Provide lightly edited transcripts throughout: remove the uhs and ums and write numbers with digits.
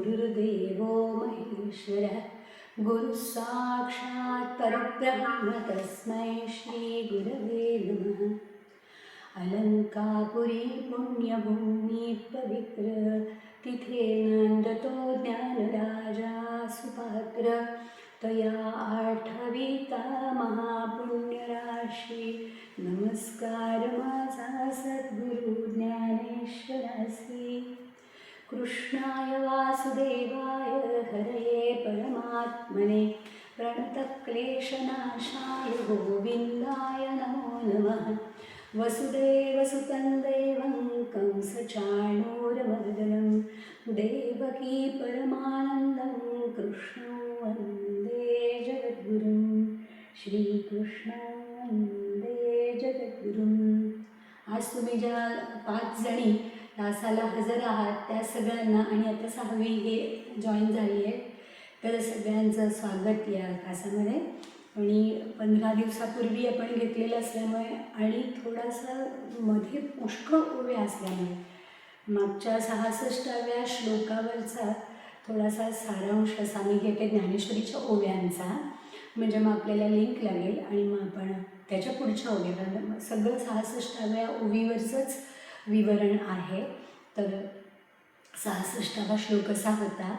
गुरुर्देवो महेश्वरः गुरुः साक्षात् परब्रह्म तस्मै श्रीगुरवे नमः। अलंकापुरी पुण्यभूमी पवित्र तिथे नंदतो ज्ञानराजा सुपात्र तया आठविता महापुण्यराशी नमस्कार माझा सद्गुरु ज्ञानेश्वरासी। कृष्णाय वासुदेवाय हरये परमात्मने प्रणतक्लेशनाशाय गोविंदाय नमो नमः। वसुदेवसुतं देवं कंसचाणूरमर्दनं देवकी परमानन्दं कृष्णं वन्दे जगद्गुरुं। श्रीकृष्णं वन्दे जगद्गुरुं। आज तुम्ही ज्या 5 जणी तासाला हजर आहात त्या सगळ्यांना आणि आता 6वी हे जॉईन झाली आहे तर सगळ्यांचं स्वागत या तासामध्ये। आणि 15 दिवसापूर्वी आपण घेतलेलं असल्यामुळे आणि थोडासा मध्ये पुष्कळ ओव्या असल्यामुळे मागच्या 66व्या श्लोकावरचा थोडासा सारांश असा मी घेते ज्ञानेश्वरीच्या ओव्यांचा, म्हणजे मग आपल्याला लिंक लागेल आणि मग आपण त्याच्या पुढच्या ओव्या, कारण सगळं 66व्या ओवीवरचंच विवरण आहे। तर 66वा श्लोक असा होता,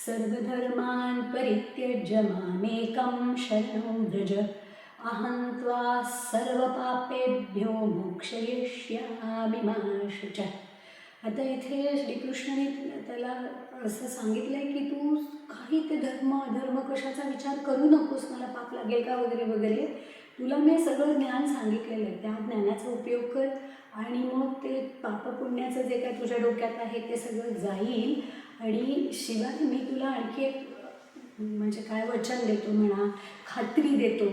सर्वधर्मान् परित्यज्य मामेकं शरणं व्रज अहं त्वा सर्वपापेभ्यो मोक्षयिष्यामि मा शुचः। आता इथे श्रीकृष्णाने त्याला असं सांगितलं आहे की तू काही ते धर्म अधर्म कशाचा विचार करू नकोस, मला पाप लागेल का वगैरे वगैरे, तुला मी सगळं ज्ञान सांगितलेलं आहे, त्या ज्ञानाचा उपयोग कर आणि मग ते पापपुण्याचं जे काय तुझ्या डोक्यात आहे ते सगळं जाईल। आणि शिवाय मी तुला आणखी एक म्हणजे काय वचन देतो म्हणा, खात्री देतो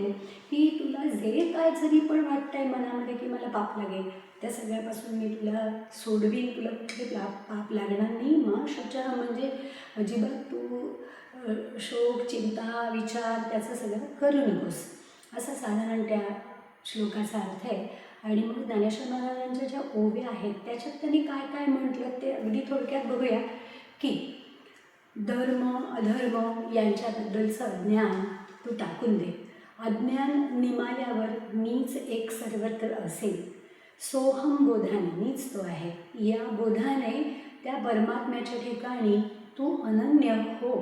की तुला जे काय जरी पण वाटतंय मनामध्ये की मला पाप लागेल त्या सगळ्यापासून मी तुला सोडवीन, तुला कुठले पाप लागणार नाही। मग शुचः म्हणजे अजिबात तू शोक चिंता विचार त्याचं सगळं करू नकोस, असा साधारण त्या श्लोकाचा अर्थ आहे। आणि मग ज्ञानेश्वर महाराजांच्या ज्या ओव्या आहेत त्याच्यात त्यांनी काय काय म्हटलं ते अगदी थोडक्यात बघूया की धर्म अधर्म यांच्याबद्दलचं ज्ञान तू टाकून दे, अज्ञान निमाल्यावर मीच एक सर्वत्र असेल, सोहम बोधाने मीच तो आहे, या बोधाने त्या परमात्म्याच्या ठिकाणी तू अनन्य हो,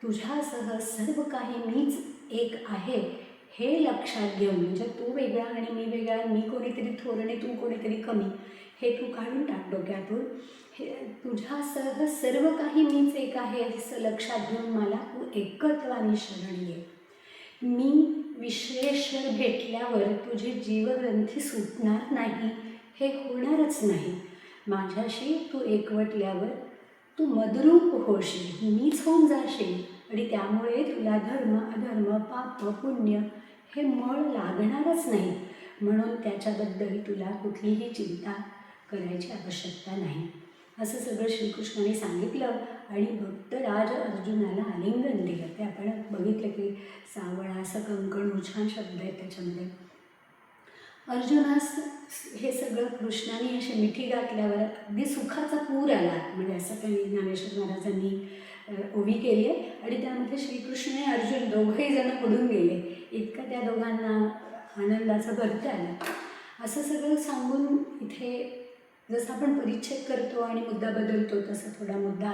तुझ्यासह सर्व काही मीच एक आहे हे लक्षात घेऊन, म्हणजे तू वेगळा आणि मी वेगळा, मी कोणीतरी थोरणे तू कोणीतरी कमी, हे तू काढून टाक डोक्यातून। हे तुझ्यासह सर्व काही मीच एक आहे असं लक्षात घेऊन मला तू एकत्वाने शरण ये। मी विश्वेश्वर भेटल्यावर तुझी जीवग्रंथी सुटणार नाही, हे होणारच नाही। माझ्याशी तू एकवटल्यावर तू मदरूप होशील, मीच होऊन जाशील आणि त्यामुळे तुला धर्म अधर्म पाप पुण्य हे मळ लागणारच नाही, म्हणून त्याच्याबद्दल तुला कुठलीही चिंता करायची आवश्यकता नाही, असं सगळं श्रीकृष्णाने सांगितलं। आणि भक्तराज अर्जुनाला आलिंगन दिलं, ते आपण बघितलं की सावळा असं कंकण छान शब्द आहेत त्याच्यामध्ये। अर्जुनास हे सगळं कृष्णाने अशी मिठी घातल्यावर अगदी सुखाचा पूर आला, म्हणजे असं त्यांनी ज्ञानेश्वर महाराजांनी ओवी केली आहे। आणि त्यामध्ये श्रीकृष्ण आणि अर्जुन दोघंही जण पडून गेले, इतकं त्या दोघांना आनंदाचं भरतं आलं। असं सगळं सांगून इथे जसं आपण परिच्छेद करतो आणि मुद्दा बदलतो तसं थोडा मुद्दा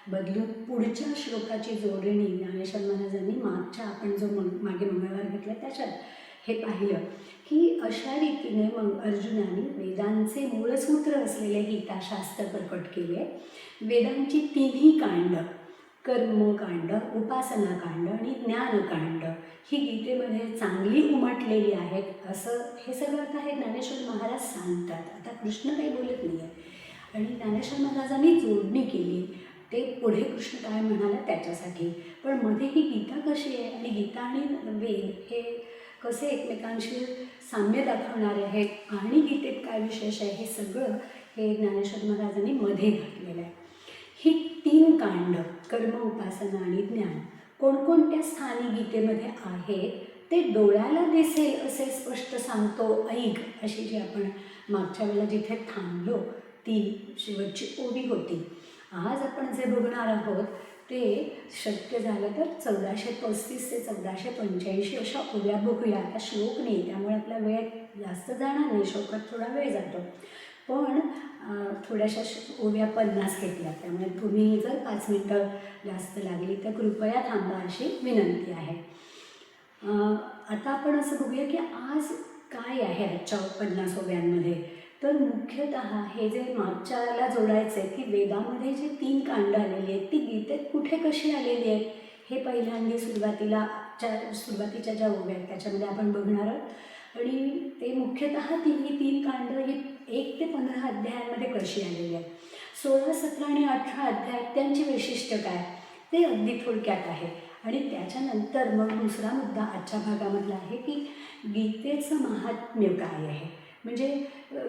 बदलून पुढच्या श्लोकाची जोडणी ज्ञानेश्वर महाराजांनी मागच्या आपण जो मागे मंगळवार घेतला त्याच्यात हे पाहिलं की अशा रीतीने मग अर्जुनाने वेदांचे मूळसूत्र असलेले गीताशास्त्र प्रकट केले। वेदांची 3ही कांड, कर्मकांड, उपासनाकांड आणि ज्ञानकांड ही गीतेमध्ये चांगली उमटलेली आहेत, असं हे सगळं आता हे ज्ञानेश्वर महाराज सांगतात। आता कृष्ण काही बोलत नाही आहे आणि ज्ञानेश्वर महाराजांनी जोडणी केली, ते पुढे कृष्ण काय म्हणाला त्याच्यासाठी। पण मध्ये ही गीता कशी आहे आणि गीता आणि वेद हे कसे एकमेकांशी साम्य दाखवणारे आहेत आणि गीतेत काय विशेष आहे हे सगळं हे ज्ञानेश्वर महाराजांनी मध्ये घातलेलं आहे। ही 3 कांड कर्म उपासना आणि ज्ञान कोणकोणत्या स्थानी गीतेमध्ये आहेत ते डोळ्याला दिसेल असे स्पष्ट सांगतो ऐक, अशी जी आपण मागच्या वेळेला जिथे थांबलो ती शेवटची ओवी होती। आज आपण जे बघणार आहोत ते शक्य झालं तर 1435 ते 1485 अशा ओव्या बघूया. आता श्लोक नाही त्यामुळे आपला वेळ जास्त जाणार नाही, श्लोकात थोडा वेळ जातो, पण थोड्याशा ओव्या 50 घेतल्या, त्यामुळे तुम्ही जर 5 मिनटं जास्त लागली तर कृपया थांबा अशी विनंती आहे. आता आपण असं बघूया की आज काय आहे आजच्या 50 ओव्यांमध्ये. तर मुख्यतः हे जे मागच्याला जोडायचं आहे की वेदामध्ये जे 3 कांड आलेली आहेत ती गीतेत कुठे कशी आलेली आहेत हे पहिल्यांदा सुरुवातीच्या ज्या ओव्या आहेत त्याच्यामध्ये आपण बघणार आहोत. आणि ते मुख्यतः ही 3 कांड ही 1 ते 15 अध्यायांमध्ये कशी आलेली आहेत. 16, 17 आणि 18 अध्याय त्यांची वैशिष्ट्य काय ते अगदी थोडक्यात आहे. आणि त्याच्यानंतर मग दुसरा मुद्दा आजच्या भागामधला आहे की गीतेचं महात्म्य काय आहे. म्हणजे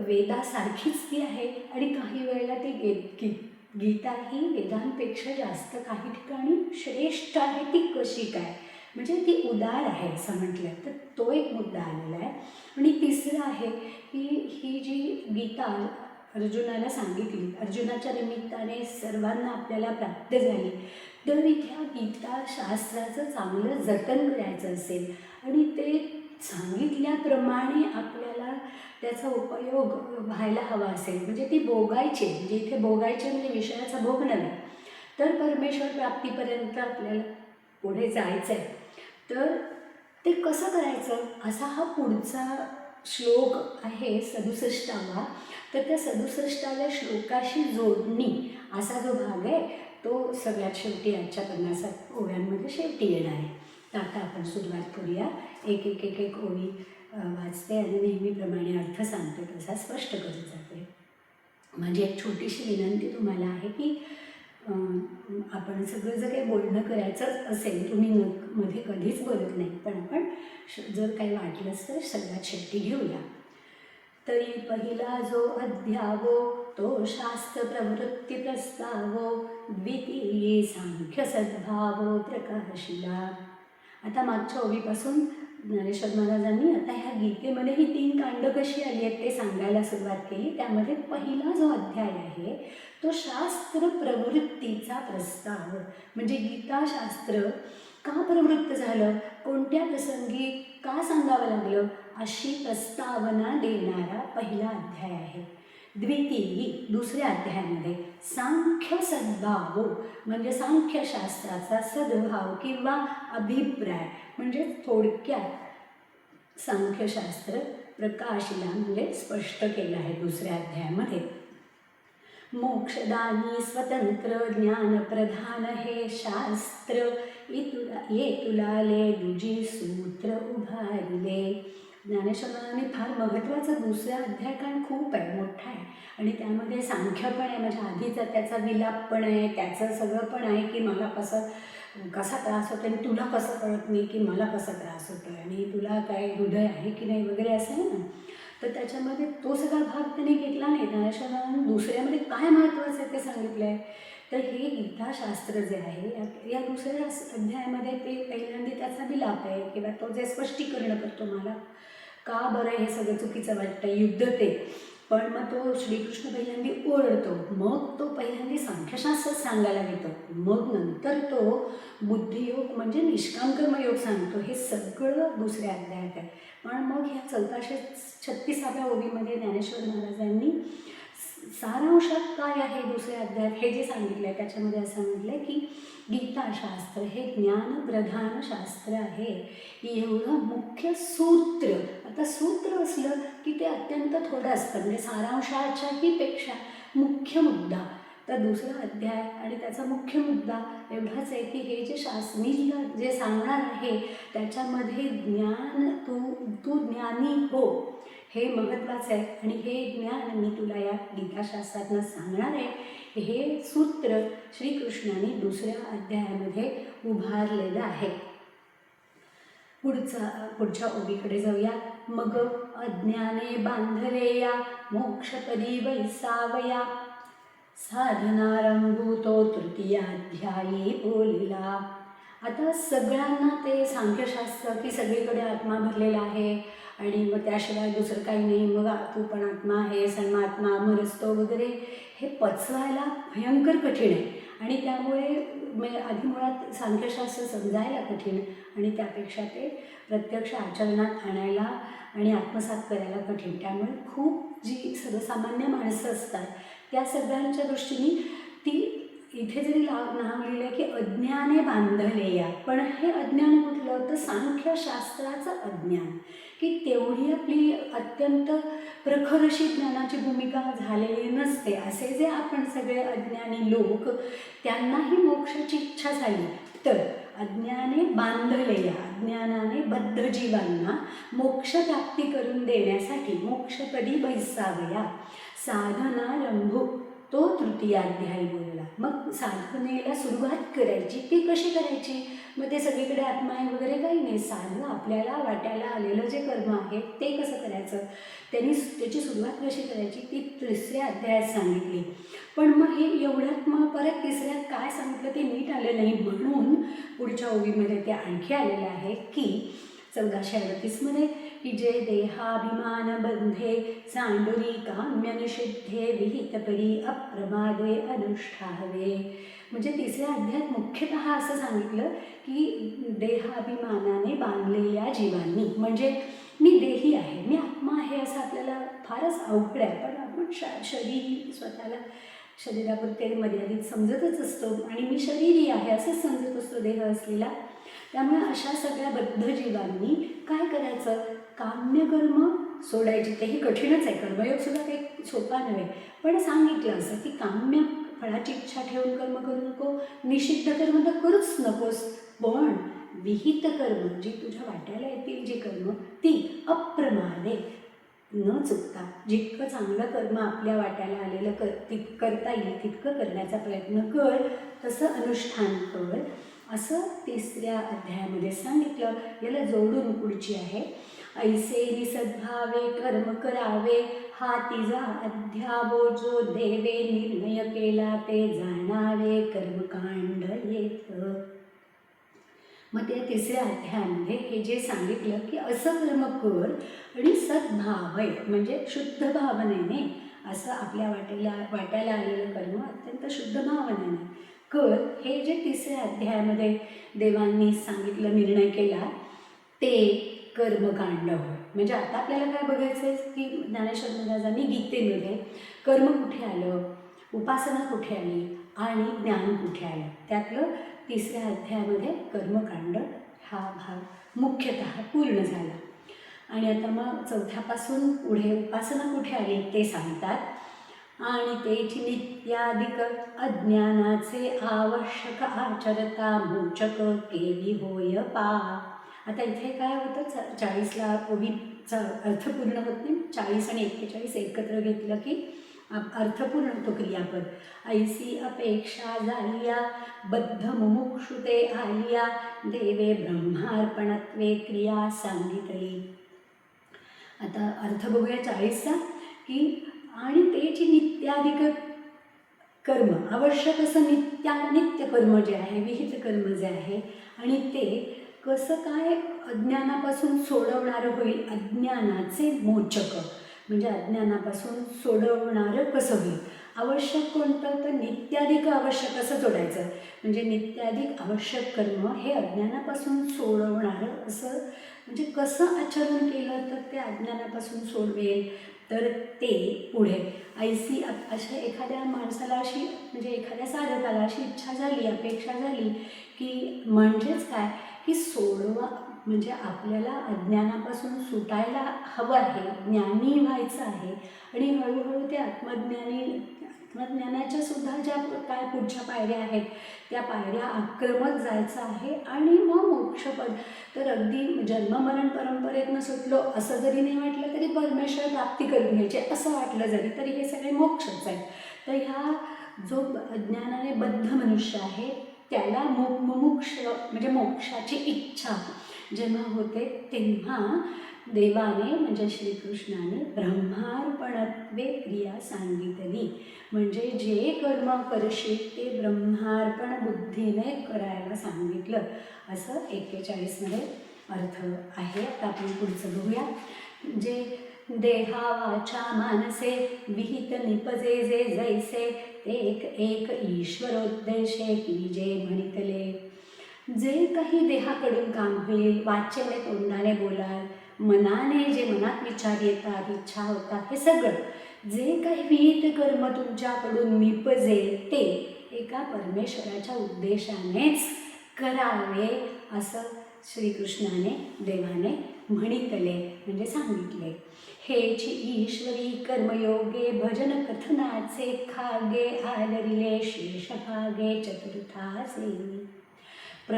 वेदासारखीच ती आहे आणि काही वेळेला ती गीता ही वेदांपेक्षा जास्त काही ठिकाणी श्रेष्ठ आहे. ती कशी काय, म्हणजे ती उदार आहे असं म्हटलं तर तो एक मुद्दा आलेला आहे. आणि तिसरं आहे की ही जी गीता अर्जुनाला सांगितली, अर्जुनाच्या निमित्ताने सर्वांना आपल्याला प्राप्त झाली, तर ह्या गीताशास्त्राचं चांगलं जतन करायचं असेल आणि ते सांगितल्याप्रमाणे आपल्याला त्याचा उपयोग व्हायला हवा असेल, म्हणजे ती भोगायची, म्हणजे इथे भोगायचे म्हणजे विषयाचा भोग नव्हे, तर परमेश्वर प्राप्तीपर्यंत आपल्याला पुढे जायचं आहे. तर ते कसं करायचं असा हा पुढचा श्लोक आहे 67वा. तर त्या 67व्या श्लोकाशी जोडणी असा जो भाग आहे तो सगळ्यात शेवटी आजच्या 50 ओव्यांमध्ये शेवटी येणार आहे. तर आता आपण सुरुवात करूया. एक ओवी वाचते आणि नेहमीप्रमाणे अर्थ सांगते तसा स्पष्ट करत जाते. म्हणजे एक छोटीशी विनंती तुम्हाला आहे की आपण सगळं जर काही बोलणं करायचं असेल, तुम्ही मध्ये कधीच बोलत नाही, पण आपण जर काही वाटलंच तर सगळ्यात शेवटी घेऊया. तरी पहिला जो अध्यावो तो शास्त्र प्रवृत्ती प्रस्तावो, द्वितीये सांख्य सद्भावो प्रकाशिला. आता मागच्या ओवीपासून ज्ञानेश्वर महाराजांनी आता ह्या गीतेमध्ये ही 3 कांड कशी आली आहेत ते सांगायला सुरुवात केली. त्यामध्ये पहिला जो अध्याय आहे तो शास्त्र प्रवृत्तीचा प्रस्ताव, म्हणजे गीताशास्त्र का प्रवृत्त झालं, कोणत्या प्रसंगी का सांगावं लागलं अशी प्रस्तावना देणारा पहिला अध्याय आहे. द्वितीयी दुसऱ्या अध्यायामध्ये सांख्य सद्भाव, म्हणजे सांख्यशास्त्राचा सद्भाव किंवा अभिप्राय, म्हणजे थोडक्यात सांख्यशास्त्र प्रकाशिला म्हणजे स्पष्ट केलं आहे दुसऱ्या अध्यायामध्ये. मोक्षदानी स्वतंत्र ज्ञानप्रधान हे शास्त्र, ये तुलाले दुजी सूत्र उभारले. ज्ञानेश्वरांनी फार महत्त्वाचा दुसरा अध्याय कारण खूप आहे, मोठा आहे आणि त्यामध्ये सांख्य पण आहे, म्हणजे आधीचा त्याचा विलाप पण आहे, त्याचं सगळं पण आहे की मला कसा त्रास होतो आणि तुला कसं कळत नाही की मला कसा त्रास होतो आहे आणि तुला काय हृदय आहे की नाही वगैरे असं आहे ना. तर त्याच्यामध्ये तो सगळा भाग त्याने घेतला नाही. ज्ञानेश्वरांनी दुसऱ्यामध्ये काय महत्त्वाचं आहे ते सांगितलं आहे. तर हे गीताशास्त्र जे आहे या दुसऱ्या अध्यायामध्ये ते पहिल्यांदा त्याचा विलाप आहे किंवा तो जे स्पष्टीकरण करतो मला का बरं हे सगळं चुकीचं वाटतं, युद्ध ते, पण मग तो श्रीकृष्ण पहिल्यांदा ओरडतो, मग तो पहिल्यांदा सांख्यशास्त्र सांगायला घेतो, मग नंतर तो बुद्धियोग म्हणजे निष्काम कर्मयोग सांगतो. हे सगळं दुसऱ्या अध्यायात आहे. पण मग ह्या 1436व्या ओवीमध्ये ज्ञानेश्वर महाराजांनी सारांशात काय आहे दुसऱ्या अध्यायात हे जे सांगितलं आहे त्याच्यामध्ये असं म्हटलं आहे की गीताशास्त्र हे ज्ञानप्रधान शास्त्र आहे. एवढं मुख्य सूत्र, आता सूत्र असलं की ते अत्यंत थोडं असतं, म्हणजे सारांशाच्याही पेक्षा मुख्य मुद्दा. तर दुसरा अध्याय आणि त्याचा मुख्य मुद्दा एवढाच आहे की हे जे मी जे सांगणार आहे त्याच्यामध्ये ज्ञान तू ज्ञानी हो हे महत्त्वाचं आहे आणि हे ज्ञान मी तुला या गीताशास्त्रातनं सांगणार आहे. हे सूत्र श्रीकृष्णाने दुसऱ्या अध्यायामध्ये उभारलेलं आहे. पुढच्या ओवीकडे जाऊया. मग अज्ञाने बांधले या मोक्षपदी वैसावया, साधनारंभूतो तृतीयाध्यायी बोलिला. आता सगळ्यांना ते सांख्यशास्त्र की सगळीकडे आत्मा भरलेला आहे आणि मग त्याशिवाय दुसरं काही नाही, मग तू पण आत्मा आहेस आणि मग आत्मा अमर असतो वगैरे, हे पचवायला भयंकर कठीण आहे. आणि त्यामुळे आधी मुळात सांख्यशास्त्र समजायला कठीण आणि त्यापेक्षा ते प्रत्यक्ष आचरणात आणायला आणि आत्मसात करायला कठीण. त्यामुळे खूप जी सर्वसामान्य माणसं असतात त्या सगळ्यांच्या दृष्टीने ती इथे जरी नाव लिहिलं की अज्ञाने बांधले या, पण हे अज्ञान कुठलं तर सांख्यशास्त्राचं अज्ञान, की तेवढी आपली अत्यंत प्रखर अशी ज्ञानाची भूमिका झालेली नसते. असे जे आपण सगळे अज्ञानी लोक, त्यांनाही मोक्षाची इच्छा झाली तर अज्ञाने बांधले या, अज्ञानाने बद्ध जीवांना मोक्ष प्राप्ती करून देण्यासाठी मोक्ष कधी बैसावया साधनारंभो, तो तृतीयाध्यायी बोलला. मग साधनेला सुरुवात करायची, ती कशी करायची? मग ते सगळीकडे आत्मा आहे वगैरे काही नाही, साधं आपल्याला वाट्याला आलेलं जे कर्म आहे ते कसं करायचं, त्याची सुरुवात कशी करायची ती तिसऱ्या अध्यायात सांगितली. पण मग हे एवढ्यात मग परत तिसऱ्यात काय सांगितलं ते नीट आलं नाही, म्हणून पुढच्या ओळीमध्ये ते आणखी आलेलं आहे की 1438 की जे देहाभिमान बंधे सांडुरी काम्य निषिद्धे विहितपरी अप्रमादे अनुष्ठावे. म्हणजे तिसऱ्या अध्यायात मुख्यतः असं सांगितलं की देहाभिमानाने बांधलेल्या जीवांनी, म्हणजे मी देही आहे, मी आत्मा आहे असं आपल्याला फारच अवघड आहे, पण आपण शरीर स्वतःला शरीरापुरते मर्यादित समजतच असतो आणि मी शरीरी आहे असंच समजत असतो देह असलेला. त्यामुळे अशा सगळ्या बद्ध जीवांनी काय करायचं, काम्यकर्म सोडायची. तेही कठीणच आहे, कर्मयोग सुद्धा काही सोपा नव्हे, पण सांगितलं असं की काम्य फळाची इच्छा ठेवून कर्म करू नको, निषिद्ध कर्म तर करूच नकोस, पण विहित कर्म जी तुझ्या वाट्याला येतील जी कर्म ती अप्रमादे न चुकता, जितकं चांगलं कर्म आपल्या वाट्याला आलेलं करता येईल तितकं करण्याचा प्रयत्न कर, तसं अनुष्ठान कर, असं तिसऱ्या अध्यायामध्ये सांगितलं. याला जोडून पुढची आहे, ऐसे निसद्भावे कर्म करावे, हा तिजा अध्यावो जो देवे निर्णय केला ते जाणावे कर्मकांड येथ. मग त्या तिसऱ्या अध्यायामध्ये हे जे सांगितलं की असं कर्म कर आणि सद्भाव म्हणजे शुद्ध भावनेने, असं आपल्या वाट्याला आलेलं कर्म अत्यंत शुद्ध भावनेने कर, हे जे तिसऱ्या अध्यायामध्ये देवांनी सांगितलं, निर्णय केला, ते कर्मकांड होय. म्हणजे आता आपल्याला काय बघायचं आहे की ज्ञानेश्वर महाराजांनी गीतेमध्ये कर्म कुठे आलं, उपासना कुठे आली आणि ज्ञान कुठे आलं, त्यातलं तिसऱ्या अध्यायामध्ये कर्मकांड हा भाग मुख्यतः पूर्ण झाला. आणि आता मग चौथ्यापासून पुढे उपासना कुठे आली ते सांगतात. आणि तेची नित्याधिक अज्ञानाचे आवश्यक आचरता मोचक केली होय पा. आता इथे काय होतं, 40ला ओवीचा अर्थ पूर्ण होत नाही, 40 आणि 41 एकत्र घेतलं की अर्थ पूर्ण होतो क्रियापद. ऐसी अपेक्षा झालिया बद्ध मुमुक्षुते आलिया देवे ब्रह्मार्पणत्वे क्रिया सांगितली. आता अर्थ बघूया 40चा की आणि तेची नित्याधिक कर्म, आवश्यक असं नित्य कर्म जे आहे, विहित कर्म जे आहे, आणि ते कसं काय अज्ञानापासून सोडवणारं होईल, अज्ञानाचे मोचक म्हणजे अज्ञानापासून सोडवणारं कसं होईल. आवश्यक कोणतं तर नित्याधिक आवश्यक असं जोडायचं, म्हणजे नित्याधिक आवश्यक कर्म हे अज्ञानापासून सोडवणारं असं, म्हणजे कसं आचरण केलं तर ते अज्ञानापासून सोडवेल, तर ते पुढे ऐसी अशा एखाद्या माणसाला अशी, म्हणजे एखाद्या साधकाला अशी इच्छा झाली, अपेक्षा झाली की म्हणजेच काय की सोडवा, म्हणजे आपल्याला अज्ञानापासून सुटायला हवं आहे, ज्ञानी व्हायचं आहे आणि हळूहळू ते आत्मज्ञानाच्या सुद्धा ज्या काय पुढच्या पायऱ्या आहेत त्या पायऱ्या आक्रमत जायचं आहे आणि मग मोक्षपद. तर अगदी जन्ममरण परंपरेतनं सुटलो असं जरी नाही वाटलं तरी परमेश्वर प्राप्ती करून घ्यायची असं वाटलं जरी तरी हे सगळे मोक्षच आहेत. तर ह्या जो अज्ञानाने बद्ध मनुष्य आहे त्याला मुमुक्ष म्हणजे मोक्षाची इच्छा जेव्हा होते तेव्हा देवाने म्हणजे श्रीकृष्णाने ब्रह्मार्पणत्वे क्रिया सांगितली. म्हणजे जे कर्म करशील ते ब्रह्मार्पण बुद्धीने करायला सांगितलं, असं 41मध्ये अर्थ आहे. आता आपण पुढचं बघूया. जे देहा वाचा मानसे विहित निपजे जे जैसे ते एक एक ईश्वरोद्देशे की जे म्हणितले. जे काही देहाकडून काम होईल, वाचेने तोंडाने बोलाल, मनाने जे मनात विचार येतात, इच्छा होतात, हे सगळं जे काही विहित कर्म तुमच्याकडून निपजेल ते एका परमेश्वराच्या उद्देशानेच करावे, असं श्रीकृष्णाने देवाने म्हणितले म्हणजे सांगितले. हेची ईश्वरी कर्मयोगे भजन कथनाचे खागे आदरिले शेषभागे चतुर्थाचे.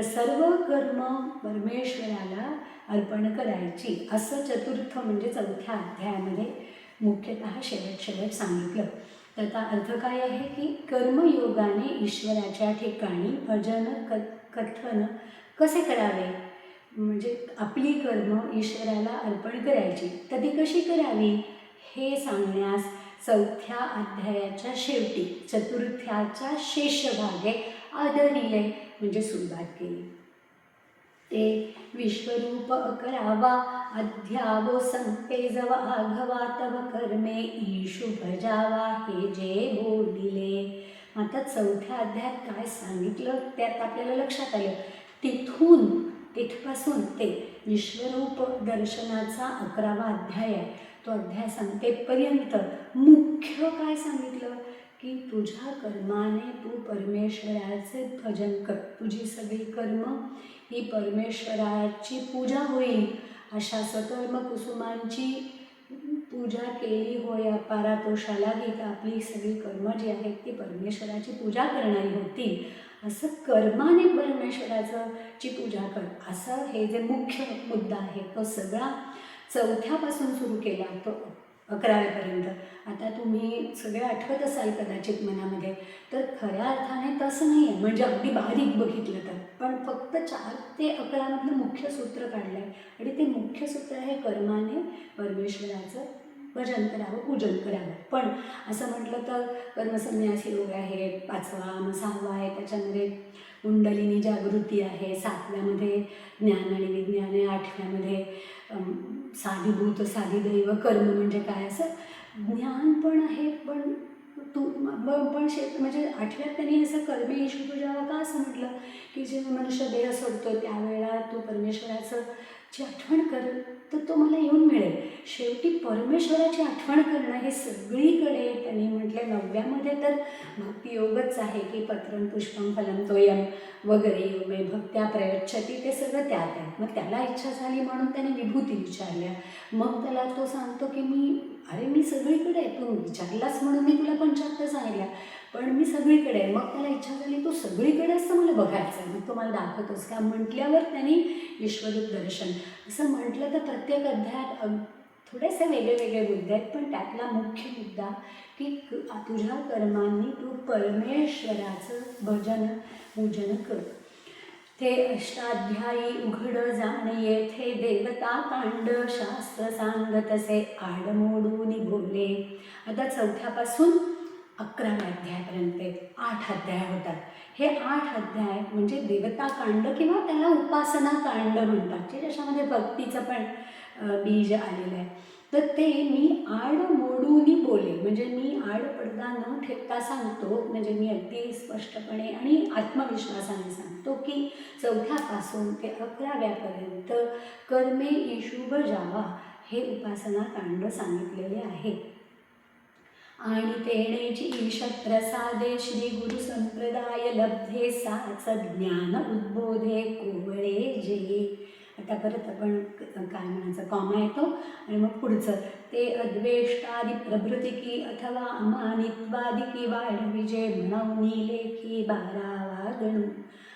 सर्व कर्म परमेश्वराला अर्पण करायची, असं चतुर्थ म्हणजे 4थ्या अध्यायामध्ये मुख्यतः शेवट सांगितलं. त्याचा अर्थ काय आहे की कर्मयोगाने ईश्वराच्या ठिकाणी भजन कथन कसे करावे, म्हणजे आपली कर्म ईश्वराला अर्पण करायची, तर ती कशी करावी हे सांगण्यास 4थ्या अध्यायाच्या शेवटी चतुर्थ्याच्या शेषभागे आदरिले म्हणजे सुरुवात केली. ते विश्वरूप करावा अध्यावो संपेजव आघवा तव कर्मे ईशु भजावा हे जे बोलिले. आता 4थ्या अध्यायात काय सांगितलं त्यात आपल्याला लक्षात आलं. तिथपासून ते विश्वरूप दर्शनाचा 11वा अध्याय आहे. तो अध्याय संपेपर्यंत मुख्य काय सांगितलं की तुझ्या कर्माने तू परमेश्वराचे भजन कर, तुझी सगळी कर्म ही परमेश्वराची पूजा होईल. अशा सकर्म कुसुमांची पूजा केली होय पारातोषाला, की आपली सगळी कर्म जी आहेत ती परमेश्वराची पूजा करणारी होती. असं कर्माने परमेश्वराची पूजा कर, असं हे जे मुख्य मुद्दा आहे तो सगळा 4थ्यापासून सुरू केला तो 11व्यापर्यंत. आता तुम्ही सगळे आठवत असाल कदाचित मनामध्ये, तर खऱ्या अर्थाने तसं नाही आहे, म्हणजे अगदी बारीक बघितलं तर. पण फक्त 4 ते 11मधलं मुख्य सूत्र काढलं आहे आणि ते मुख्य सूत्र आहे कर्माने परमेश्वराचं भजन करावं, पूजन करावं. पण असं म्हटलं तर कर्मसन्यासी योग आहे 5वा, मग 6वा आहे त्याच्यामध्ये कुंडलिनी जागृती आहे, 7व्यामध्ये ज्ञान आणि विज्ञान आहे, 8व्यामध्ये साधीभूत साधीदैव कर्म म्हणजे काय असं ज्ञान पण आहे. पण म्हणजे 8व्यात त्यांनी असं कर्मे ईशु पूजावा का असं म्हटलं की जे मनुष्य देह सोडतो त्यावेळेला तू परमेश्वराचं ची आठवण कर तर तो मला येऊन मिळेल. शेवटी परमेश्वराची आठवण करणं हे सगळीकडे त्यांनी म्हटलं. 9व्यामध्ये तर भक्तियोगच आहे की पत्रं पुष्पं फलं तोयम वगैरे योमे भक्त्या प्रयच्छती, ते सगळं त्यात आहे. मग त्याला इच्छा झाली म्हणून त्याने विभूती विचारल्या. मग त्याला तो सांगतो की मी सगळीकडे आहे, तू विचारलास म्हणून मी तुला 75 सांगितल्या, पण मी सगळीकडे आहे. मग त्याला इच्छा झाली तू सगळीकडे असं मला बघायचं आहे, मग तो मला दाखवतोस का म्हटल्यावर त्यांनी विश्वरूप दर्शन असं म्हटलं. तर प्रत्येक अध्यायात थोडेसे वेगळे मुद्दे आहेत, पण त्यातला मुख्य मुद्दा की तुझ्या कर्मांनी तू परमेश्वराचं भजन पूजन कर. ते अष्टाध्यायी उघड जाणे येथे देवता कांड शास्त्र सांगतसे आडमोडून बोले. आता 4थ्यापासून 11व्या अध्यायापर्यंत 8 अध्याय होतात. हे 8 अध्याय म्हणजे देवता कांड किंवा त्याला उपासना कांड म्हणतात, जे ज्याच्यामध्ये भक्तीचं पण बीज आलेलं आहे. तर ते मी आड मोडून बोले म्हणजे मी आड पडदा न ठेवता सांगतो, म्हणजे मी अगदी स्पष्टपणे आणि आत्मविश्वासाने सांगतो की 4थ्यापासून ते 11व्यापर्यंत कर्मे ईशु भजावा हे उपासना कांड सांगितलेले आहे. आणि तेणेची ईशत प्रसादे श्री गुरु संप्रदाय लब्धे साच ज्ञान उद्बोधे कोवळे जे. आता परत आपण काय म्हणायचं कॉमा येतो आणि मग पुढचं ते अद्वेष्टादी प्रभृतिकी अथवा अमानित्वादिकी वाढविजे म्हणून लेखी 12वा गणू.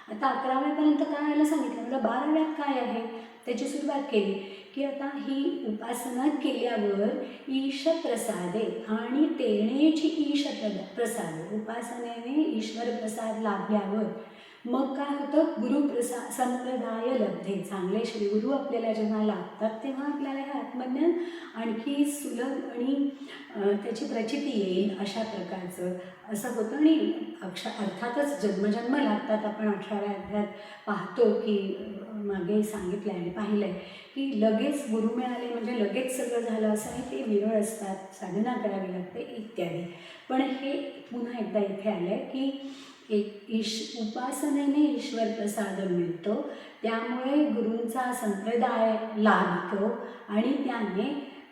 आता 11व्यापर्यंत काय यायला सांगितलं, मला 12व्यात काय आहे त्याची सुरुवात केली की आता ही उपासना केल्यावर ईश प्रसादे आणि तेणेची ईश प्रसाद, उपासनेने ईश्वर प्रसाद लाभल्यावर मग काय होतं, संप्रदाय लब्धे, चांगले श्रीगुरू आपल्याला जेव्हा लाभतात तेव्हा आपल्याला हे आत्मज्ञान आणखी सुलभ आणि त्याची प्रचिती येईल अशा प्रकारचं असं होतं. आणि अर्थातच जन्मजन्म लागतात. आपण 18व्या अध्यायात पाहतो की मागे सांगितलं आहे आणि पाहिलं आहे की लगेच गुरु मिळाले म्हणजे लगेच सगळं झालं असं आहे, ते विरळ असतात, साधना करावी लागते इत्यादी. पण हे पुन्हा एकदा इथे आलं आहे की उपासनेने ईश्वर प्रसाद मिळतो, त्यामुळे गुरूंचा संप्रदाय लाभतो आणि त्याने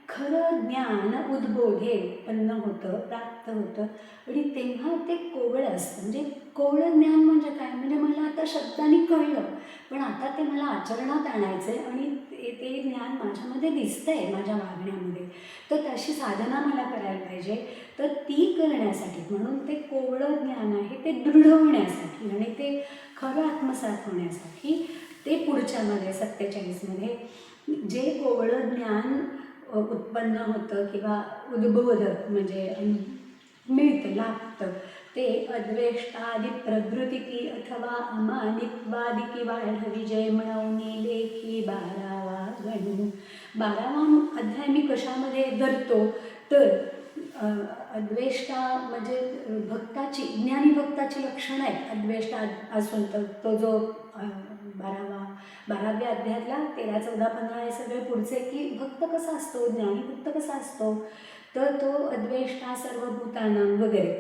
खरं ज्ञान उद्बोधे उत्पन्न होतं, प्राप्त होतं. आणि तेव्हा ते कोवळं असतं. म्हणजे कोवळं ज्ञान म्हणजे काय, म्हणजे मला आता शब्दांनी कळलं, पण आता ते मला आचरणात आणायचं आहे आणि ते ज्ञान माझ्यामध्ये दिसतं आहे, माझ्या वागण्यामध्ये. तर तशी साधना मला करायला पाहिजे. तर ती करण्यासाठी, म्हणून ते कोवळं ज्ञान आहे ते दृढ होण्यासाठी आणि ते खरं आत्मसात होण्यासाठी ते पुढच्यामध्ये 47मध्ये जे कोवळं ज्ञान उत्पन्न होतं किंवा उद्बोधक म्हणजे मिळतं, लाभतं, ते अद्वेष्टादि प्रवृत्ती अथवा अमानित्वादिकी वाढवी जय म्हणून लेखी 12वा गणू. 12वा अध्याय मी कशामध्ये धरतो तर अद्वेष्टा म्हणजे भक्ताची, ज्ञानी भक्ताची लक्षणं आहेत अद्वेष्टा असून. तर तो जो 12व्या अध्यायातला 13, 14, 15 हे सगळे पुढचे की भक्त कसा असतो, ज्ञानी भक्त कसा असतो, तर तो अद्वेष्टा सर्वभूतानां वगैरे.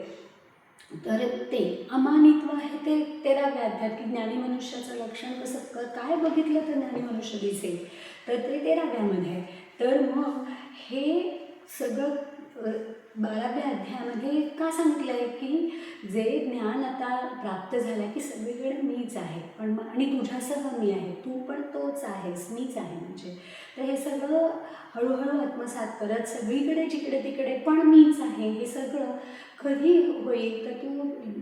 तर ते अमानित्व आहे ते 13व्या अध्यायात की ज्ञानी मनुष्याचं लक्षण कसं काय बघितलं तर ज्ञानी मनुष्य दिसेल, तर ते 13व्यामध्ये आहे. तर मग हे सगळं 12व्या अध्यायामध्ये का सांगितलं आहे की जे ज्ञान आता प्राप्त झालं की सगळीकडे मीच आहे, पण आणि तुझ्यासह मी आहे, तू पण तोच आहेस, मीच आहे म्हणजे. तर हे सगळं हळूहळू आत्मसात करत सगळीकडे जिकडे तिकडे पण मीच आहे हे सगळं कधी होईल, तर तू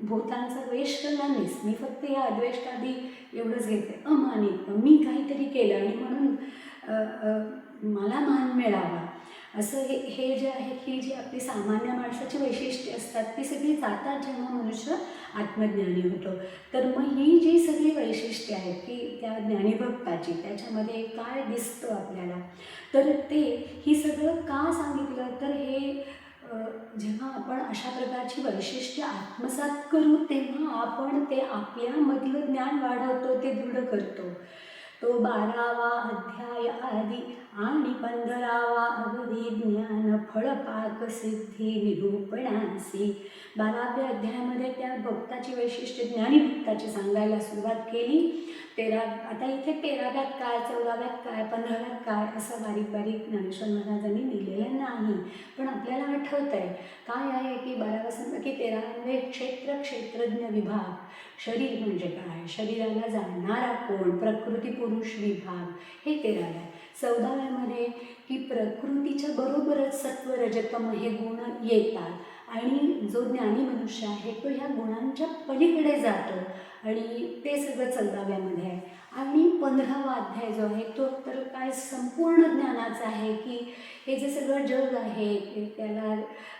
भूतांचा द्वेष करणार नाहीस. मी फक्त या अद्वेष्टादी एवढंच घेते, अमानित, मी काहीतरी केलं आणि म्हणून मला मान मिळावा असं हे जे आहे, ही जी आपली सामान्य माणसाची वैशिष्ट्ये असतात ती सगळी जातात जेव्हा मनुष्य आत्मज्ञानी होतो. तर मग ही जी सगळी वैशिष्ट्ये आहेत की त्या ज्ञानीभक्ताची, त्याच्यामध्ये काय दिसतं आपल्याला, तर ते ही सगळं का सांगितलं तर हे जेव्हा आपण अशा प्रकारची वैशिष्ट्ये आत्मसात करू तेव्हा आपण ते आपल्यामधलं ज्ञान वाढवतो, ते दृढ करतो. तो 12वा अध्याय आदी आणि 15वा अवधी ज्ञान फळपाक सिद्धी निरूपणासी. 12व्या अध्यायामध्ये त्या भक्ताची वैशिष्ट्य, ज्ञानी भक्ताची सांगायला सुरुवात केली. आता इथे 13व्यात काय, 14व्यात काय, 15व्यात काय असं बारीक बारीक ज्ञानेश्वर महाराजांनी लिहिलेलं नाही, पण आपल्याला आठवत आहे काय आहे की 12वा सांगा की 13वे क्षेत्रज्ञ विभाग, शरीर म्हणजे काय, शरीराला जाणणारा कोण, प्रकृती पुरुष विभाग, हे 13वे आहे. 14व्यामध्ये की प्रकृतीच्या बरोबरच सत्व रजतम हे गुण येतात आणि जो ज्ञानी मनुष्य आहे तो ह्या गुणांच्या पलीकडे जातो आणि ते सगळं 14व्यामध्ये आहे. आणि 15वा अध्याय जो आहे तो तर काय संपूर्ण ज्ञानाचा आहे की हे जे सगळं जग आहे त्याला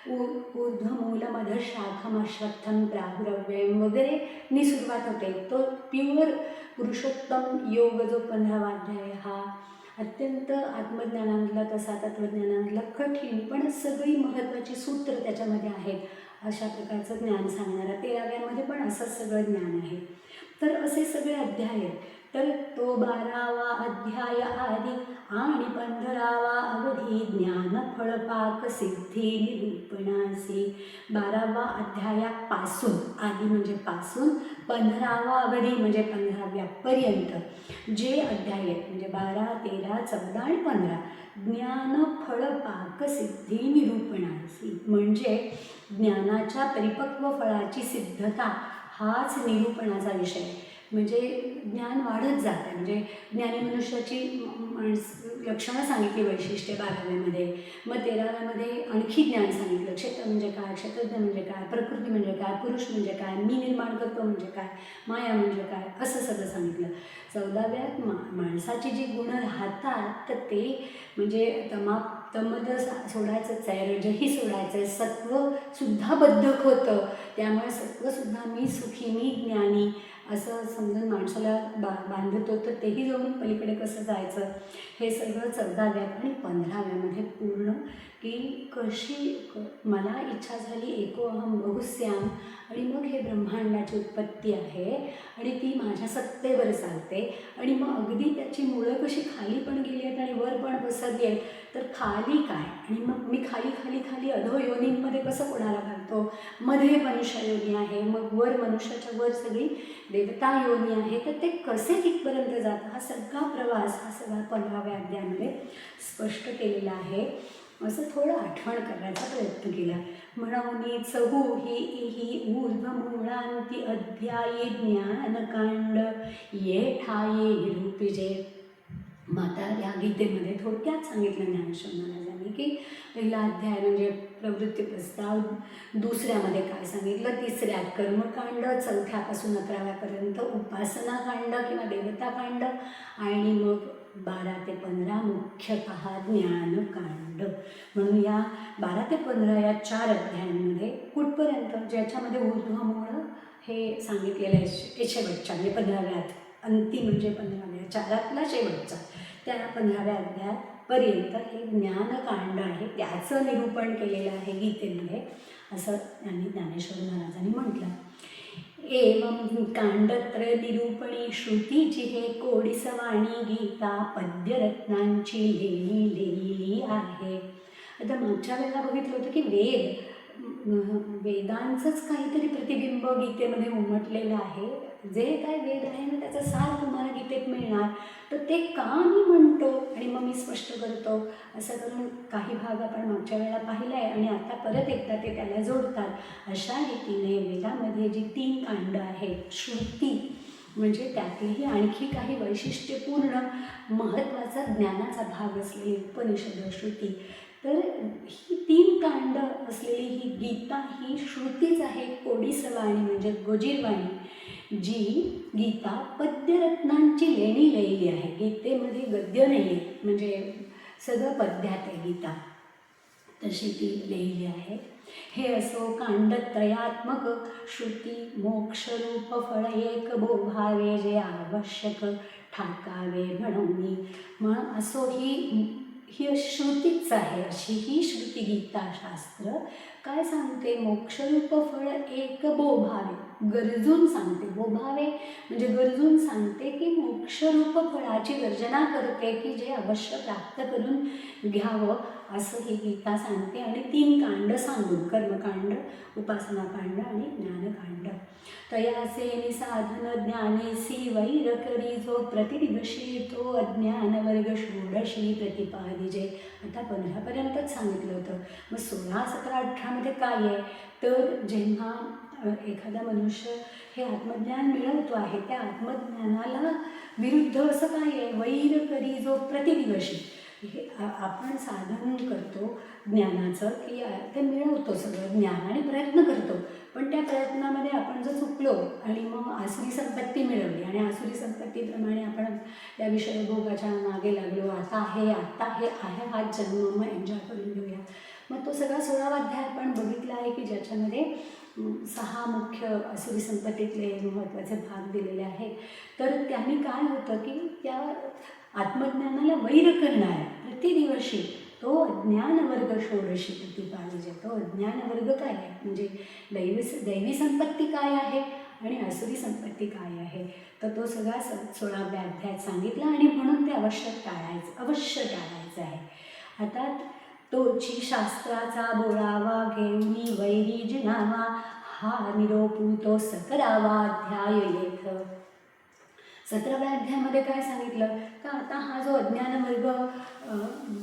ऊर्ध्वमूल मधशाखम अश्वत्थम प्राहुरव्यम वगैरे नी सुरुवात होते. तो प्युअर पुरुषोत्तम योग जो 15वा अध्याय हा अत्यंत आत्मज्ञानामधला, तसा तत्त्वज्ञानामधला कठीण पण सगळी महत्त्वाची सूत्र त्याच्यामध्ये आहेत अशा प्रकारचं ज्ञान सांगणारा. 13व्यामध्ये पण असंच सगळं ज्ञान आहे. तर असे सगळे अध्याय आहेत. तर तो 12वा अध्याय आदी आणि 15वा अवधी ज्ञान फळपाक सिद्धी निरूपणासी. 12वा अध्यायापासून, आदी म्हणजे पासून, 15वा अवधी म्हणजे 15व्यापर्यंत जे अध्याय आहेत म्हणजे 12, 13, 14 आणि 15 ज्ञान फळपाक सिद्धी निरूपणासी, म्हणजे ज्ञानाच्या परिपक्व फळाची सिद्धता हाच निरूपणाचा विषय. म्हणजे ज्ञान वाढत जातं, म्हणजे ज्ञानी मनुष्याची लक्षणं सांगितली वैशिष्ट्ये 12व्यामध्ये. मग 13व्यामध्ये आणखी ज्ञान सांगितलं, क्षेत्र म्हणजे काय, क्षेत्रज्ञ म्हणजे काय, प्रकृती म्हणजे काय, पुरुष म्हणजे काय, मी निर्माण करतो म्हणजे काय, माया म्हणजे काय, असं सगळं सांगितलं. 14व्यात माणसाची जी गुणं राहतात तर ते म्हणजे तमद सोडायचंच आहे, रजही सोडायचं आहे, सत्वसुद्धा बद्धक होतं, त्यामुळे सत्वसुद्धा मी सुखी, मी ज्ञानी असं समजून माणसाला बांधतो, तर तेही जाऊन पलीकडे कसं जायचं, हे सगळं 14व्यात आणि 15व्यामध्ये पूर्ण की मला इच्छा झाली एको अहम बहुस्याम, आणि मग हे ब्रह्मांडाची उत्पत्ती आहे आणि ती माझ्या सत्तेवर चालते, आणि मग अगदी त्याची मुळं कशी खाली पण गेली आहेत आणि वर पण पसरली आहेत, तर खाली काय, आणि मग मी खाली खाली खाली अधो योनींमध्ये कसं कोणाला घालतो, मध्ये मनुष्य योनी आहे, मग वर मनुष्याच्या वर सगळी देवता योनी आहे, तर ते कसे तिथपर्यंत जातं, हा सगळा प्रवास हा सगळा 15व्या अध्यायामध्ये स्पष्ट केलेला आहे. असं थोडं आठवण करण्याचा प्रयत्न केला. म्हणून चहू ही ऊर्ध्वमूळांती अध्यायी ज्ञानकांड ये ठाये निरूपिजे. माता या गीतेमध्ये थोडक्यात सांगितलं ज्ञानेश्वर महाराजांनी की पहिला अध्याय म्हणजे प्रवृत्ती प्रस्ताव, दुसऱ्यामध्ये काय सांगितलं, तिसऱ्यात कर्मकांड, चौथ्यापासून 11व्यापर्यंत उपासनाकांड किंवा देवताकांड, आणि मग 12 ते 15 मुख्यतः ज्ञानकांड. म्हणून या 12 ते 15 या 4 अध्यायांमध्ये कुठपर्यंत, ज्याच्यामध्ये ऊर्ध्वमूळ हे सांगितलेलं आहे शेवटच्या म्हणजे 15व्यात, अंतिम म्हणजे 15व्या 4तला शेवटचा त्या 15व्या अध्यायापर्यंत हे ज्ञानकांड आहे, त्याचं निरूपण केलेलं आहे गीतेमध्ये, असं त्यांनी ज्ञानेश्वर महाराजांनी म्हटलं. एवं कांडत्रय निरूपणी श्रुतीची हे कोडीसवाणी गीता पद्यरत्नांची लेणी लिहिली आहे. आता मागच्या वेळेला बघितलं होतं की वेदांचंच काहीतरी प्रतिबिंब गीतेमध्ये उमटलेलं आहे, जे काय वेद आहे ना त्याचा सार तुम्हाला गीतेत मिळणार, तर ते का मी म्हणतो आणि मग मी स्पष्ट करतो, असं करून काही भाग आपण मागच्या वेळेला पाहिला आहे आणि आता परत एकदा ते त्याला जोडतात. अशा रीतीने वेदामध्ये जी 3 कांड आहेत, श्रुती म्हणजे त्यातलीही आणखी काही वैशिष्ट्यपूर्ण महत्त्वाचा ज्ञानाचा भाग असलेली उपनिषद श्रुती, तर ही 3 कांड असलेली ही गीता ही श्रुतीच आहे, कोडीसवाणी म्हणजे गोजीरवाणी, जी गीता पद्यरत्नांची लेणी लिहिली आहे. गीतेमध्ये गद्य नाही आहे, म्हणजे सगळं पद्यात आहे गीता, तशी ती लिहिली आहे. हे असो कांडत्रयात्मक श्रुती मोक्षरूप फळ एक बोभावे, जे आवश्यक ठाकावे म्हणून. मग असो ही श्रुतीच आहे, अशी ही श्रुती गीताशास्त्र काय सांगते, मोक्षरूप फळ एक बोभावे, गरजून सांगते. बोभावे म्हणजे गरजून सांगते की मोक्षरूप फळाची गर्जना करते की जे अवश्य प्राप्त करून घ्यावं, असं ही गीता सांगते. आणि 3 कांड सांगून, कर्मकांड, उपासनाकांड आणि ज्ञानकांड. तयासे निसाधन ज्ञानेसी वैर करी, जो प्रतिदिवशी तो अज्ञान वर्ग षोडशी प्रतिपादिजे. आता 15पर्यंतच सांगितलं होतं. मग 16, 17, 18मध्ये काय आहे, तर जेव्हा एखादा मनुष्य हे आत्मज्ञान मिळवतो आहे, त्या आत्मज्ञानाला विरुद्ध असं काय आहे, वैर करी जो प्रतिदिवशी, हे आपण साधन करतो ज्ञानाचं की ते मिळवतो सगळं ज्ञान आणि प्रयत्न करतो, पण त्या प्रयत्नामध्ये आपण जर चुकलो आणि मग आसुरी संपत्ती मिळवली आणि आसुरी संपत्तीप्रमाणे आपण त्या विषयभोगाच्या मागे लागलो, आता हे आहे हा जन्म, मग एन्जॉय करून घेऊया. मग तो सगळा 16वा अध्याय आपण बघितला आहे की ज्याच्यामध्ये 6 मुख्य आसुरी संपत्तीतले महत्त्वाचे भाग दिलेले आहेत. तर त्यांनी काय होतं की त्या आत्मज्ञानाला वैर करणारा प्रतिदिवशी तो अज्ञान वर्ग षोडशी प्रतिपादिजे. तो अज्ञान वर्ग काय आहे, म्हणजे दैवी संपत्ती काय आहे आणि आसुरी संपत्ती काय आहे, तर तो सगळा 16व्या अध्यायात सांगितला आणि म्हणून ते अवश्य टाळायचं आहे. आता तोची शास्त्राचा बोळावा घेऊनी वैरी जिनावा, हा निरोपू तो 17वा अध्याय येथ. 17व्या अध्यायामध्ये काय सांगितलं का, आता हा जो अज्ञान वर्ग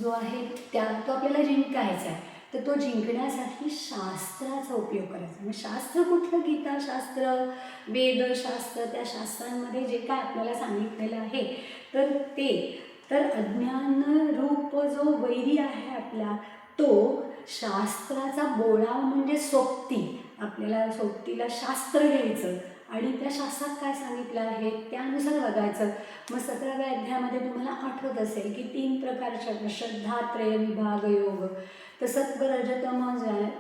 जो आहे तो आपल्याला जिंकायचा आहे, तर तो जिंकण्यासाठी शास्त्राचा उपयोग करायचा. म्हणजे शास्त्र कुठलं, गीताशास्त्र, वेदशास्त्र, त्या शास्त्रांमध्ये जे काय आपल्याला सांगितलेलं आहे तर अज्ञान रूप जो वैरी आहे आपला, तो शास्त्राचा बोळा म्हणजे सोबती, आपल्याला सोबतीला शास्त्र घ्यायचं आणि त्या शास्त्रात काय सांगितलं आहे त्यानुसार बघायचं. मग 17व्या अध्यायामध्ये तुम्हाला आठवत असेल की 3 प्रकारच्या श्रद्धा, त्रय, विभाग, योग, तर सत्व रजतम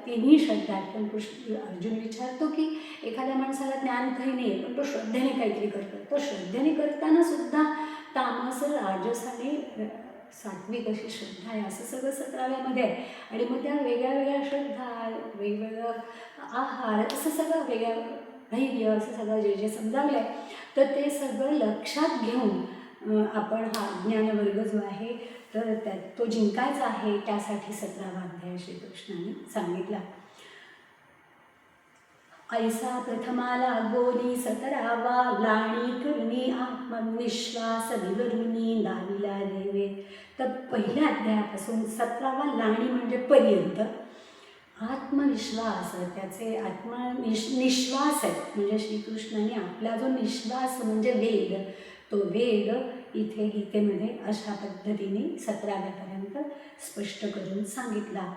तिन्ही श्रद्धा आहेत. पण अर्जुन विचारतो की एखाद्या माणसाला ज्ञान काही नाही आहे, पण तो श्रद्धेने काहीतरी करतो. तर श्रद्धेने करताना सुद्धा तामस, राजस आणि सात्विक अशी श्रद्धा आहे, असं सगळं 17व्यामध्ये आहे. आणि मग त्या वेगळ्या वेगळ्या श्रद्धा, वेगवेगळं आहार, असं सगळं वेगळ्या धैर्य, असं सगळं जे जे समजावलं आहे, तर ते सगळं लक्षात घेऊन आपण हा ज्ञानवर्ग जो आहे तर त्यात तो जिंकायचा आहे. त्यासाठी 17वा अध्याय श्रीकृष्णाने सांगितला. ऐसा प्रथमाला गोनी 17वा लाणी करुणी आत्मनिश्वास विवरुनी दाविला देवे. तर पहिल्या अध्यायापासून 17वा लाणी म्हणजे पर्यंत आत्मविश्वास, त्याचे निश्वास आहे. म्हणजे श्रीकृष्णाने आपला जो निश्वास म्हणजे वेद, तो वेद इथे गीतेमध्ये अशा पद्धतीने 17व्यापर्यंत स्पष्ट करून सांगितला.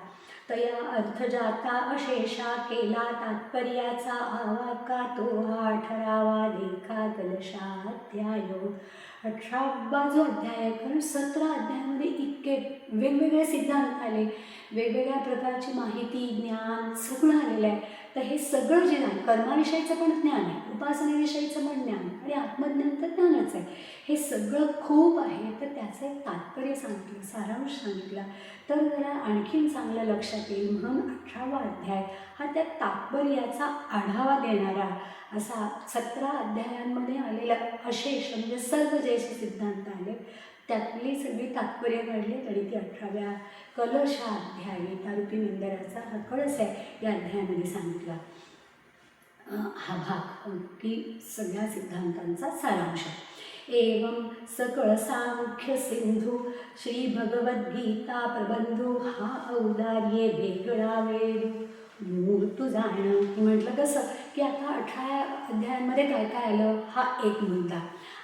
तया अर्थजाता अशेषा केला तात्पर्याचा आवाका तो 18वा लेखा कलशाध्यायो. 18वा जो अध्याय आहे, कारण 17 अध्यायामध्ये इतके वेगवेगळे सिद्धांत आले, वेगवेगळ्या प्रकारची माहिती, ज्ञान सगळं आलेलं आहे. तर हे सगळं जे ज्ञान, कर्माविषयीचं पण ज्ञान आहे, उपासनेविषयीचं पण ज्ञान आणि आत्मज्ञान तर ज्ञानच आहे, हे सगळं खूप आहे. तर त्याचं एक तात्पर्य सांगितलं, सारांश सांगितला, तर जरा आणखीन चांगलं लक्षात येईल म्हणून 18वा अध्याय हा त्या तात्पर्याचा आढावा देणारा असा 17 अध्यायांमध्ये आलेला अशेष म्हणजे सर्व जे सिद्धांत आले त्यातली सगळी तात्पर्य काढली आणि ती 18व्या कलशाध्याय, गीतारूपी मंदिराचा हा कळस आहे, या अध्यायामध्ये सांगितला. हा भाग की सगळ्या सिद्धांतांचा सारांश. एवं सकळ सांख्य सिंधू श्री भगवद्गीता प्रबंधू हा औदार्ये वेगळा वेद मूर्त जाणं. म्हटलं कसं की आता 18 अध्यायांमध्ये काय काय आलं, हा एक मुद्दा.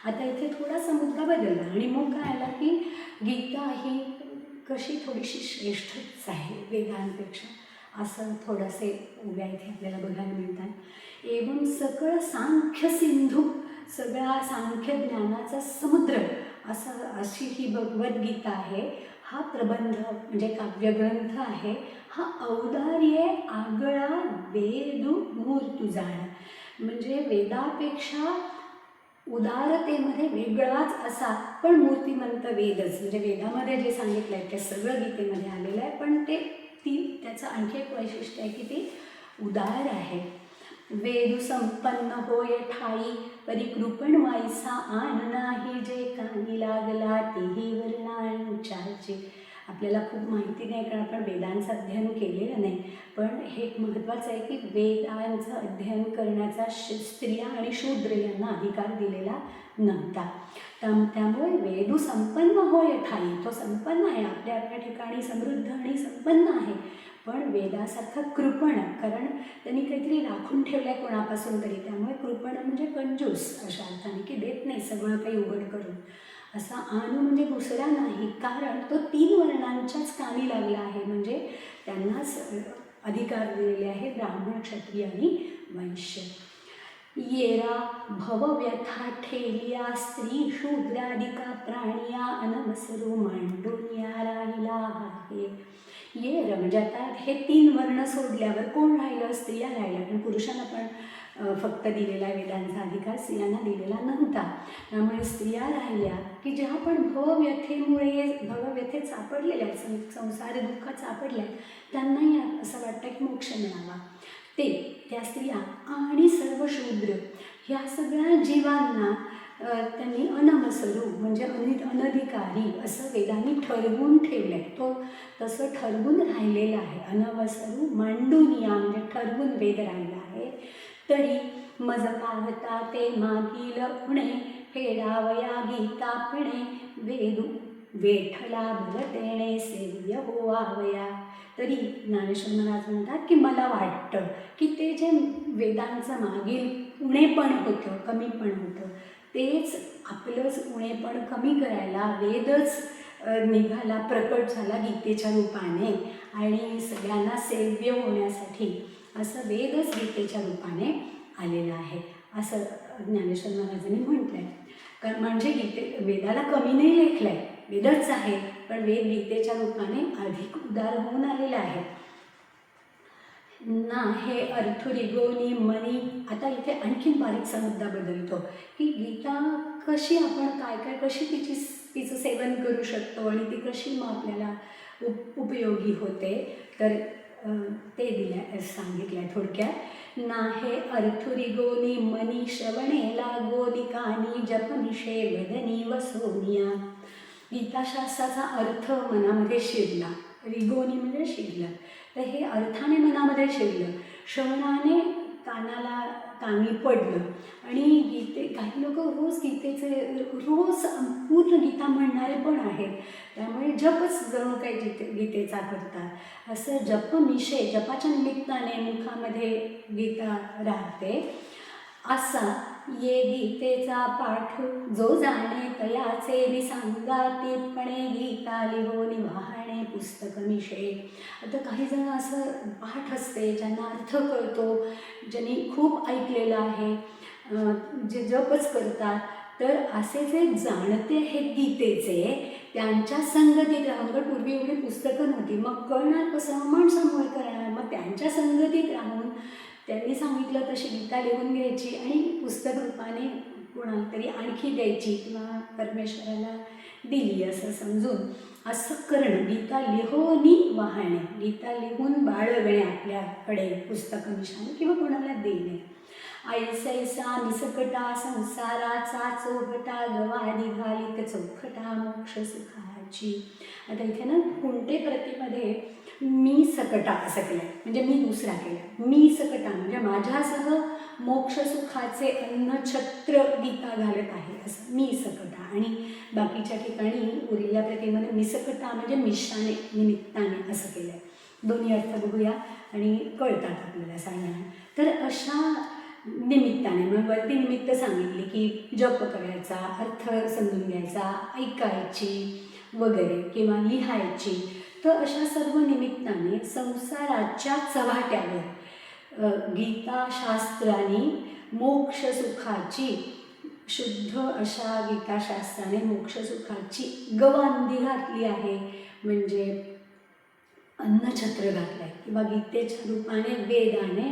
आता इथे थोडासा मुद्दा बदलला आणि मग काय आला की गीता ही कशी थोडीशी श्रेष्ठच आहे वेदांपेक्षा, असं थोडंसे उभ्या इथे आपल्याला बघायला मिळतात. एवं सकळ सांख्य सिंधू, सगळा सांख्य ज्ञानाचा समुद्र अशी ही भगवद्गीता आहे. हा प्रबंध म्हणजे काव्यग्रंथ आहे. हा औदार्य आगळा वेद मूर्त जाणं, म्हणजे वेदापेक्षा उदारतेमध्ये वेगळाच असा पण मूर्तिमंत वेदच. म्हणजे वेदामध्ये जे सांगितलं आहे ते सगळं गीतेमध्ये आलेलं आहे, पण त्याचं आणखी एक वैशिष्ट्य आहे की ते उदार आहे. वेदू संपन्न होय ठाई परिकृपण वाईसा आन नाही, जे कानी लागला तेही वर्णांचाचे. आपल्याला खूप माहिती नाही कारण आपण वेदांचं अध्ययन केलेलं नाही, पण हे एक महत्त्वाचं आहे की वेदांचं अध्ययन करण्याचा स्त्रिया आणि शूद्र यांना अधिकार दिलेला नव्हता. त्यामुळे वेदू संपन्न होय ठाई, तो संपन्न आहे, आपल्या आपल्या ठिकाणी समृद्ध आणि संपन्न आहे, पण वेदासारखा कृपण, कारण त्यांनी काहीतरी राखून ठेवलं आहे कोणापासून तरी, त्यामुळे कृपण म्हणजे कंजूस अशा अर्थाने की देत नाही सगळं काही उघड करून. असा आणू म्हणजे दुसरा नाही, कारण तो 3 वर्णांच्याच कानी लागला आहे, म्हणजे त्यांनाच अधिकार दिलेले आहे, ब्राह्मण, क्षत्रिय आणि वैश्य. येरा भवव्यथा ठेलिया स्त्री शूद्रादिका प्राणिया अनवसरू मांडून या राहिला आहे. येर म्हणजे आता हे 3 वर्ण सोडल्यावर कोण राहिलं, स्त्रिया राहिल्या, पण पुरुषांना पण फक्त दिलेला वेदांचा अधिकार स्त्रियांना दिलेला नव्हता. त्यामुळे स्त्रिया राहिल्या की ज्या पण भवव्यथेत सापडलेल्या आहेत, संसार दुःखात सापडल्या आहेत, त्यांनाही असं वाटतं की मोक्ष मिळावा, त्या स्त्रिया आणि सर्व शूद्र ह्या सगळ्या जीवांना त्यांनी अनवसरू म्हणजे अनधिकारी असं वेदांनी ठरवून ठेवलं आहे. तो तसं ठरवून राहिलेलं आहे. अनवसरू मांडून या म्हणजे ठरवून वेद राहिला आहे. तरी मज पाहता ते मागील उणे फेडावया गीता पिणे वेदू वेठला भरतेणे सेव्य होवावया. तरी ज्ञानेश्वर महाराज म्हणतात की मला वाटतं की ते जे वेदांचं मागील उणेपण होतं, कमीपण होतं, तेच आपलंच उणेपण कमी करायला वेदच निघाला, प्रकट झाला गीतेच्या रूपाने आणि सगळ्यांना सेव्य होण्यासाठी असं वेदच गीतेच्या रूपाने आलेलं आहे, असं ज्ञानेश्वर महाराजांनी म्हटलं आहे. कारण म्हणजे वेदाला कमी नाही लेखलं आहे, वेदच आहे, पण वेद गीतेच्या रूपाने अधिक उदार होऊन आलेला आहे. ना हे अर्थुरिगोनी मनी. आता इथे आणखीन बारीकसा मुद्दा बदलतो की गीता कशी आपण काय काय कशी तिचं सेवन करू शकतो आणि ती कशी मग आपल्याला उपयोगी होते. तर ते सांगितलं आहे थोडक्यात. ना हे अर्थुरिगोनी मनी श्रवणे लागोनी कानी जपनिषे वदनी वसोनिया. गीताशास्त्राचा अर्थ मनामध्ये शिरला. रिगोनी म्हणजे शिरलं, तर हे अर्थाने मनामध्ये शिरलं, श्रवणाने कानी पडलं. आणि काही लोक रोज रोज पूर्ण गीता म्हणणारे पण आहेत, त्यामुळे जपच जणू काही गीतेचा करतात. असं जपनिषे, जपाच्या निमित्ताने मुखामध्ये गीता राहते. असा ये गीतेचा पाठ जो जाणे तयाचे सांगातीपणे गीता लिहोनी वाहणे पुस्तक मिशे. आता काही जण असं पाठ असते ज्यांना अर्थ कळतो, ज्यांनी खूप ऐकलेलं आहे, जे जपच करतात, तर असे जे जाणते आहेत गीतेचे त्यांच्या संगतीत राहून, कारण पूर्वी एवढी पुस्तकं नव्हती, मग कळणार कसं, माणसामुळे करणार, मग त्यांच्या संगतीत राहून त्यांनी सांगितलं तशी गीता लिहून घ्यायची आणि पुस्तक रूपाने कोणाला तरी आणखी द्यायची किंवा परमेश्वराला दिली असं समजून असं करणं. गीता लिहोनी वाहणे, गीता लिहून बाळगणे आपल्याकडे पुस्तक निशाने किंवा कोणाला देणे. ऐसैसा निसकटा संसाराचा चौघटा गवारी घालित चौखटा मोक्ष सुखाची. आता इथे ना कुंटे प्रतिमध्ये मी सकटा असं केलं, म्हणजे मी दुसरा केला. मी सकटा म्हणजे माझ्यासह मोक्षसुखाचे अन्नछत्र गीता घालत आहे असं मी सकटा. आणि बाकीच्या ठिकाणी उरलेल्या प्रतिमध्ये मिसकटा म्हणजे मिश्राने निमित्ताने असं केलं आहे. दोन्ही अर्थ बघूया आणि कळतात आपल्याला सांगणं. तर अशा निमित्ताने मग वरती निमित्त सांगितली की जप करायचा, अर्थ समजून घ्यायचा, ऐकायची वगैरे किंवा लिहायची. तर अशा सर्व निमित्ताने संसाराच्या चव्हाट्यावर गीताशास्त्राने मोक्षसुखाची, शुद्ध अशा गीताशास्त्राने मोक्षसुखाची गवांधी घातली आहे, म्हणजे अन्नछत्र घातलं आहे किंवा गीतेच्या रूपाने वेदाने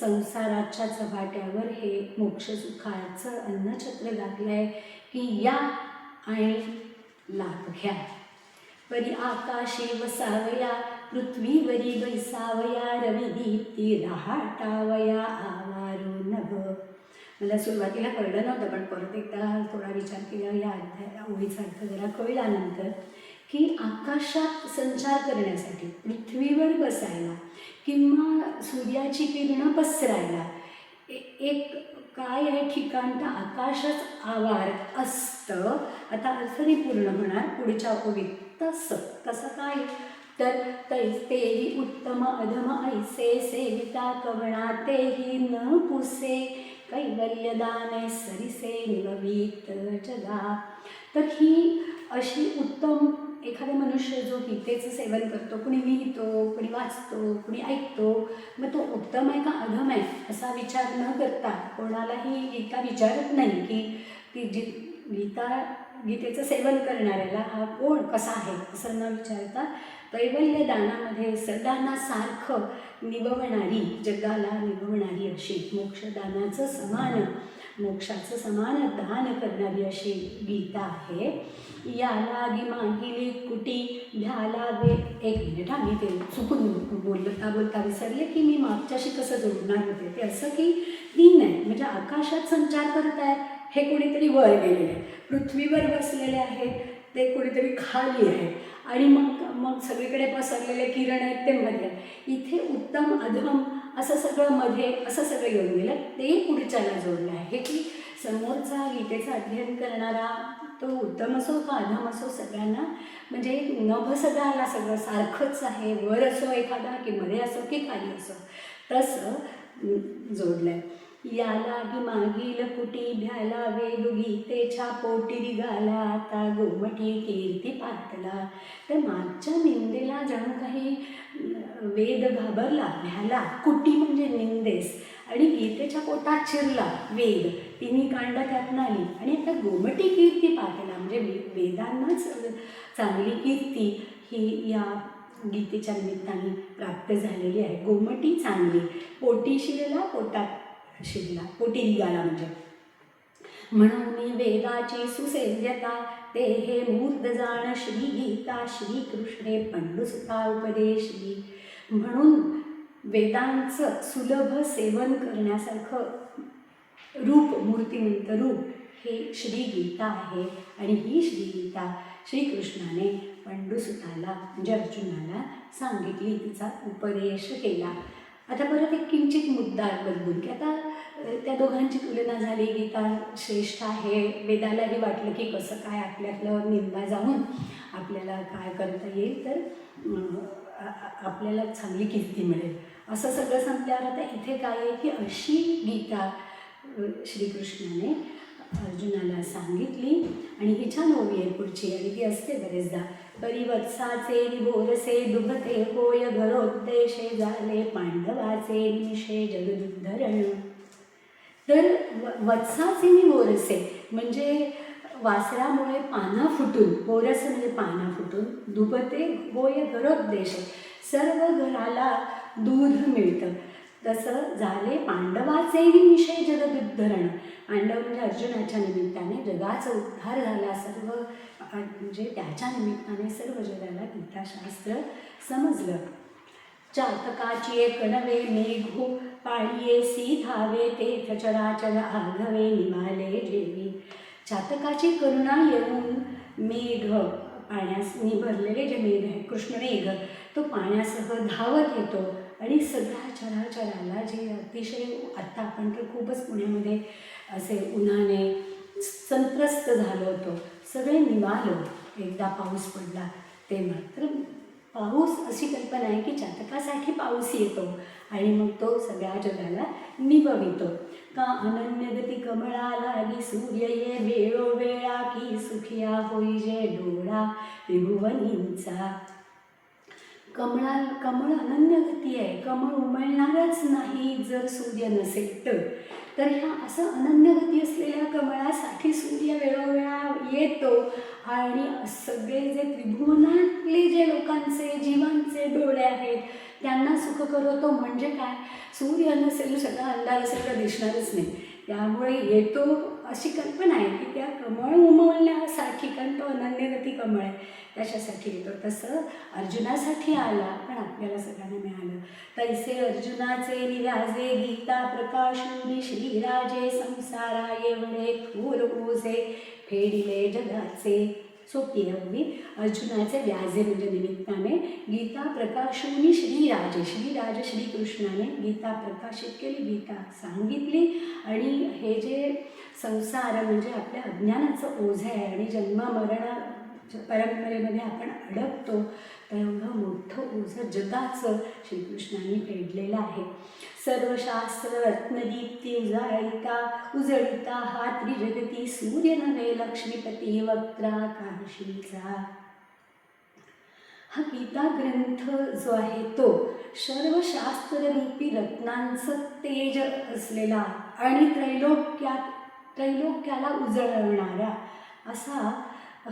संसाराच्या चव्हाट्यावर हे मोक्षसुखाचं अन्नछत्र घातलं आहे की या आणि लाभ घ्या. परी आकाशी वसावया पृथ्वीवरी बैसावया रविदीप्ती रहाटावया आवारू नभ. मला सुरुवातीला कळलं नव्हतं, पण परत एकदा थोडा विचार केला या ओळीचा अर्थ जरा कळल्यानंतर की आकाशात संचार करण्यासाठी, पृथ्वीवर बसायला किंवा सूर्याची किरणं पसरायला एक काय आहे ठिकाण, तर आकाशच आवार असतं. आता अर्थाने पूर्ण होणार पुढच्या ओळीत. तसं काय, तर तेही उत्तम अधम ऐसे सेविता कवणा तेही न पुसे कैवल्यदाने सरिसे निववीत जगा. तर ही अशी उत्तम एखादा मनुष्य जो गीतेचं सेवन करतो, कुणी लिहितो, कुणी वाचतो, कुणी ऐकतो, मग तो उत्तम आहे का अधम आहे असा विचार न करता, कोणालाही गीता विचारत नाही की गीतेचं सेवन करणाऱ्याला हा कोण कसा आहे असं न विचारता कैवल्य दानामध्ये सदानासारखं निभवणारी, जगाला निभवणारी अशी मोक्षाचं समान दान करणारी अशी गीता आहे. याला मागिली कुटी भ्याला वे. एक मिनिट मी ते चुकून बोलता विसरले की मी मागच्याशी कसं जोडणार होते. ते असं की तीन आहे, म्हणजे आकाशात संचार करत आहेत हे कोणीतरी वर गेलेले आहे, पृथ्वीवर बसलेले आहेत ते कोणीतरी खाली आहे, आणि मग सगळीकडे पसरलेले किरण आहेत ते मध्ये. इथे उत्तम अधम असं सगळं मध्ये असं सगळं येऊन गेलं, ते पुढच्याला जोडलं आहे की समोरचा गीतेचं अध्ययन करणारा तो उत्तम असो का अधम असो, सगळ्यांना म्हणजे नभ सगळ्याला सगळं सारखंच आहे, वर असो एखादा की मध्ये असो की खाली असो, तसं जोडलं आहे. याला मागील कुटी भ्याला वेद गीतेच्या पोटी निघाला आता गोमटी कीर्ती पातला. तर मागच्या निंदेला जणू काही वेद घाबरला, भ्याला, कुटी म्हणजे निंदेस, आणि गीतेच्या पोटात शिरला वेद, तिन्ही कांड त्यातनं आली. आणि आता गोमटी कीर्ती पाठाला म्हणजे वेदांनाच चांगली कीर्ती ही या गीतेच्या निमित्ताने प्राप्त झालेली आहे. गोमटी चांगली, पोटी शिरला पोटात शिरला, पोटी निघाला म्हणजे. म्हणून वेदाची सुसेव्यता ते हे मूर्त जाण श्री गीता श्रीकृष्णे पंडुसुता उपदेशली. म्हणून वेदांचं सुलभ सेवन करण्यासारखं रूप, मूर्तिमंत रूप हे श्रीगीता आहे. आणि ही श्रीगीता श्रीकृष्णाने पंडुसुताला म्हणजे अर्जुनाला सांगितली, तिचा उपदेश केला. आता परत एक किंचित मुद्दा बदलून की आता त्या दोघांची तुलना झाली, गीता श्रेष्ठ आहे. वेदालाही वाटलं की कसं काय आपल्यातलं निंदा जाऊन आपल्याला काय करता येईल तर आपल्याला चांगली कीर्ती मिळेल, असं सगळं संपल्यावर आता इथे काय आहे की अशी गीता श्रीकृष्णाने अर्जुनाला सांगितली. आणि ही छान ओवी आहे पुढची, आणि ती असते बरेचदा. परिवत्साचे निबोरसे दुभते होय घरोद्देशे झाले पांडवाचे निशे जगदुद्धरण. तर वत्साचे निबोरसे म्हणजे वासरामुळे पाना फुटून, बोरस म्हणजे पाना फुटून, दुभते होय घरोद्देशे सर्व घराला दूध मिळतं, तसं झाले पांडवाचे निशे जगदुद्धरण. पांडव म्हणजे अर्जुनाच्या निमित्ताने जगाचा उद्धार झाला, सर्व म्हणजे त्याच्या निमित्ताने सर्व जगाला गीताशास्त्र समजलं. चातकाची कणवे मेघो पाळीये सीधावे ते चराचर आघवे निमाले जेवी. चातकाची करुणा येऊन मेघ, पाण्याने भरलेले जे मेघ आहे कृष्णमेघ, तो पाण्यासह धावत येतो आणि सगळ्या चराचराला जे अतिशय, आत्ता आपण तर खूपच पुण्यामध्ये असे उन्हाने संत्रस्त झालो होतो, सगळे निवालो एकदा पाऊस पडला तेव्हा. तर पाऊस अशी कल्पना आहे की चातकासाठी पाऊस येतो आणि मग तो सगळ्या जगाला निभवितो. का अनन्यगती कमळा लागी सूर्य ये वेळोवेळा की सुखिया होई जे डोळा त्रिभुवनींचा. कमळ अनन्यगती आहे, कमळ उमलणारच नाही जर सूर्य नसेल तर ह्या असं अनन्यगती असलेल्या कमळासाठी सूर्य वेळोवेळा येतो आणि सगळे जे त्रिभुवनातले जे लोकांचे जीवांचे डोळे आहेत त्यांना सुख करवतो. म्हणजे काय, सूर्य नसेल, सगळा अंधार असेल तर दिसणारच नाही, त्यामुळे येतो अशी कल्पना आहे की त्या कमळ उमलण्यासाठी, कारण तो अनन्यगती कमळ आहे त्याच्यासाठी येतो. तसं अर्जुनासाठी आला, पण आपल्याला सगळ्यांना मिळालं. तैसे अर्जुनाचे निराजे गीता प्रकाशूनी श्रीराजे संसारा एवढे थोर ओझे फेडिले जगाचे. सोपी अगदी. अर्जुनाचे व्याजे म्हणजे निमित्ताने गीता प्रकाशूनी श्रीराजे, श्रीराज श्रीकृष्णाने गीता प्रकाशित केली, गीता सांगितली. आणि हे जे संसार म्हणजे आपल्या अज्ञानाचं ओझं आहे आणि जन्ममरण परंपरेमध्ये आपण अडकतो, तर एवढं मोठं ओझं जगाचं श्रीकृष्णाने फेडलेलं आहे. सर्व शास्त्र रत्नदीप्ती उजळिता हा त्रिजगती सूर्य नव्हे लक्ष्मीपती वक्त्राकाशीचा. हा गीता ग्रंथ जो आहे तो सर्व शास्त्ररूपी रत्नांचं तेज असलेला आणि त्रैलोक्याला उजळवणारा असा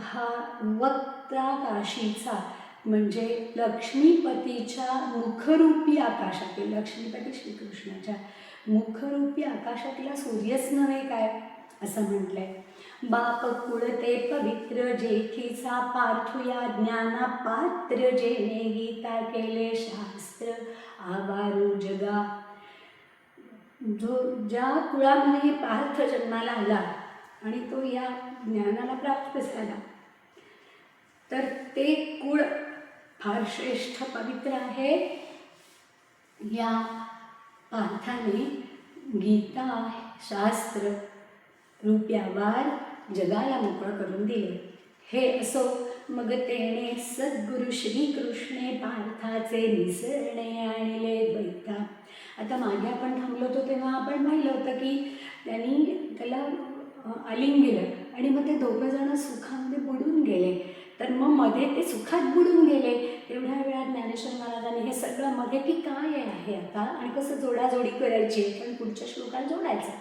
हा वक्त्राकाशीचा म्हणजे लक्ष्मीपतीच्या मुखरूपी आकाशातील, लक्ष्मीपती श्रीकृष्णाच्या मुखरूपी आकाशातला सूर्यच नव्हे काय असं म्हटलंय. बाप कुळते पवित्र जेठीचा पार्थुया ज्ञाना पात्र जेणे गीता केले शास्त्र आवारू जगा. जो ज्या कुळामध्ये पार्थ जन्माला आला आणि तो या ज्ञानाला प्राप्त झाला, तर ते कुळ फार श्रेष्ठ पवित्र आहे. या पार्थाने गीता शास्त्र रूपी आवार जगाला मोकळं करून दिले. हे असो मग तेणे सद्गुरु श्रीकृष्णे पार्थाचे निसरणे आणले द्वैता. आता मागे आपण थांबलो होतो तेव्हा आपण पाहिलं होतं की त्यांनी त्याला आलिंगन आणि मग ते दोघं जण सुखामध्ये बुडून गेले. तर मग मध्ये ते सुखात बुडून गेले तेवढ्या वेळात ज्ञानेश्वर महाराजांनी हे सगळं मध्ये की काय आहे आता आणि कसं जोडाजोडी करायची, पण पुढच्या श्लोकात जोडायचं.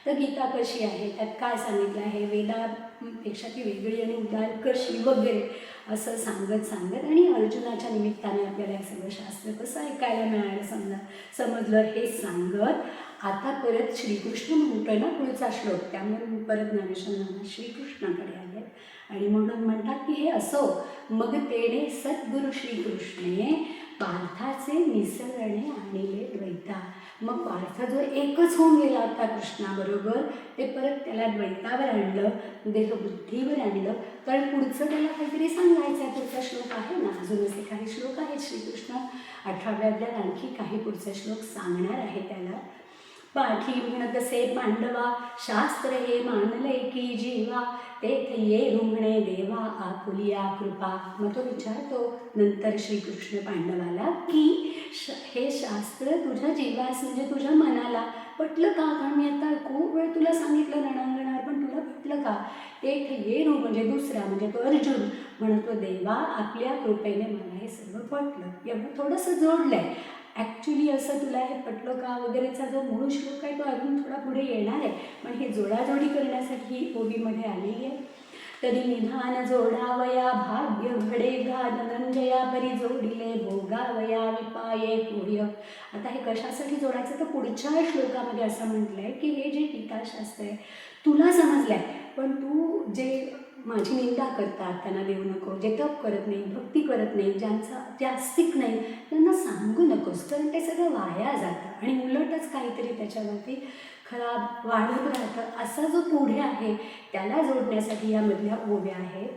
तर गीता कशी आहे, त्यात काय सांगितलं आहे, वेदापेक्षा ती वेगळी आणि उदार कशी वगैरे असं सांगत आणि अर्जुनाच्या निमित्ताने आपल्याला हे सगळं शास्त्र कसं ऐकायला मिळालं समजलं हे सांगत आता परत श्रीकृष्ण म्हणतोय ना पुढचा श्लोक, त्यामुळे परत ज्ञानेश्वर श्रीकृष्णाकडे आले आणि म्हणून म्हणतात की हे असो मग तेने सद्गुरु श्रीकृष्णे पार्थाचे निसरणे आणिले द्वैता. मग पार्थ जो एकच होऊन गेला होता कृष्णाबरोबर ते परत त्याला द्वैतावर आणलं, देहबुद्धीवर आणलं, कारण पुढचं त्याला काहीतरी सांगायचं आहे. पुढचा श्लोक आहे ना, अजून असे काही श्लोक आहेत. श्रीकृष्ण 18व्या अध्यायात आणखी काही पुढचे श्लोक सांगणार आहे त्याला. पाठी म्हणतसे पांडवा शास्त्र हे मानले की जीवा तेथ ये रुमणे देवा आपुलिया कृपा. मग तो विचारतो नंतर श्रीकृष्ण पांडवाला की हे शास्त्र तुझ्या जीवास म्हणजे तुझ्या मनाला पटलं का? कारण मी आता खूप वेळ तुला सांगितलं रणांगणावर, पण तुला पटलं का? तेथ ये रु म्हणजे दुसरा म्हणजे तो अर्जुन म्हणतो देवा आपल्या कृपेने मला हे सर्व पटलं. एवढं थोडंसं जोडलं आहे. ॲक्च्युली असं तुला हे पटलं का वगैरेचा जो मूळ श्लोक आहे तो अजून थोडा पुढे येणार आहे, पण हे जोडाजोडी करण्यासाठी ही ओबीमध्ये आलेली आहे. तरी निधान जोडावया भाग्य घडे गा धनंजया परी जोडिले भोगावया विपाये पूर्य. आता हे कशासाठी जोडायचं तर पुढच्या श्लोकामध्ये असं म्हटलं आहे की हे जे टीकाशास्त्र आहे तुला समजलं आहे, पण तू जे माझी निंदा करतात त्यांना देऊ नको, जे तप करत नाही, भक्ती करत नाही, जे आस्तिक नाही त्यांना सांगू नकोस, कारण ते सगळं वाया जातं आणि उलटच काहीतरी त्याच्यावरती खराब वाढत राहतं. असा जो पुढे आहे त्याला जोडण्यासाठी यामधल्या ओव्या आहेत.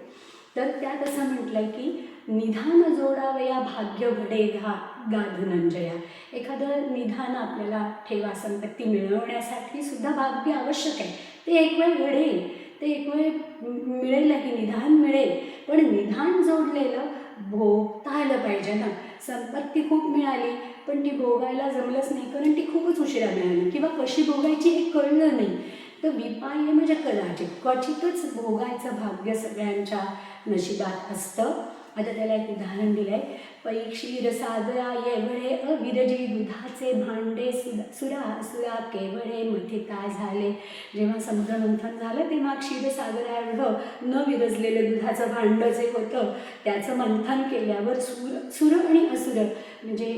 तर त्यात असं म्हटलं आहे की निधान जोडावया भाग्य घडे गा धनंजया. एखादं निधान आपल्याला ठेवा संपत्ती मिळवण्यासाठी सुद्धा भाग्य आवश्यक आहे. ते एक वेळ घडेल, ते एक वेळ मिळेलही, निधान मिळेल, पण निधान जोडलेलं भोगता आलं पाहिजे ना. संपत्ती खूप मिळाली पण ती भोगायला जमलंच नाही कारण ती खूपच उशिरा मिळाली किंवा कशी भोगायची हे कळलं नाही. तर विपाय म्हणजे कदाचित क्वचितच भोगायचं भाग्य सगळ्यांच्या नशिबात असतं. आता त्याला एक उदाहरण दिलं आहे. पै क्षीर सागरा येवळे अविरजी दुधाचे भांडे सुरा केवळे मथिता झाले. जेव्हा समुद्रमंथन झालं तेव्हा क्षीरसागरा एवढं न विरजलेलं दुधाचं भांडं जे होतं त्याचं मंथन केल्यावर सुर आणि असुर म्हणजे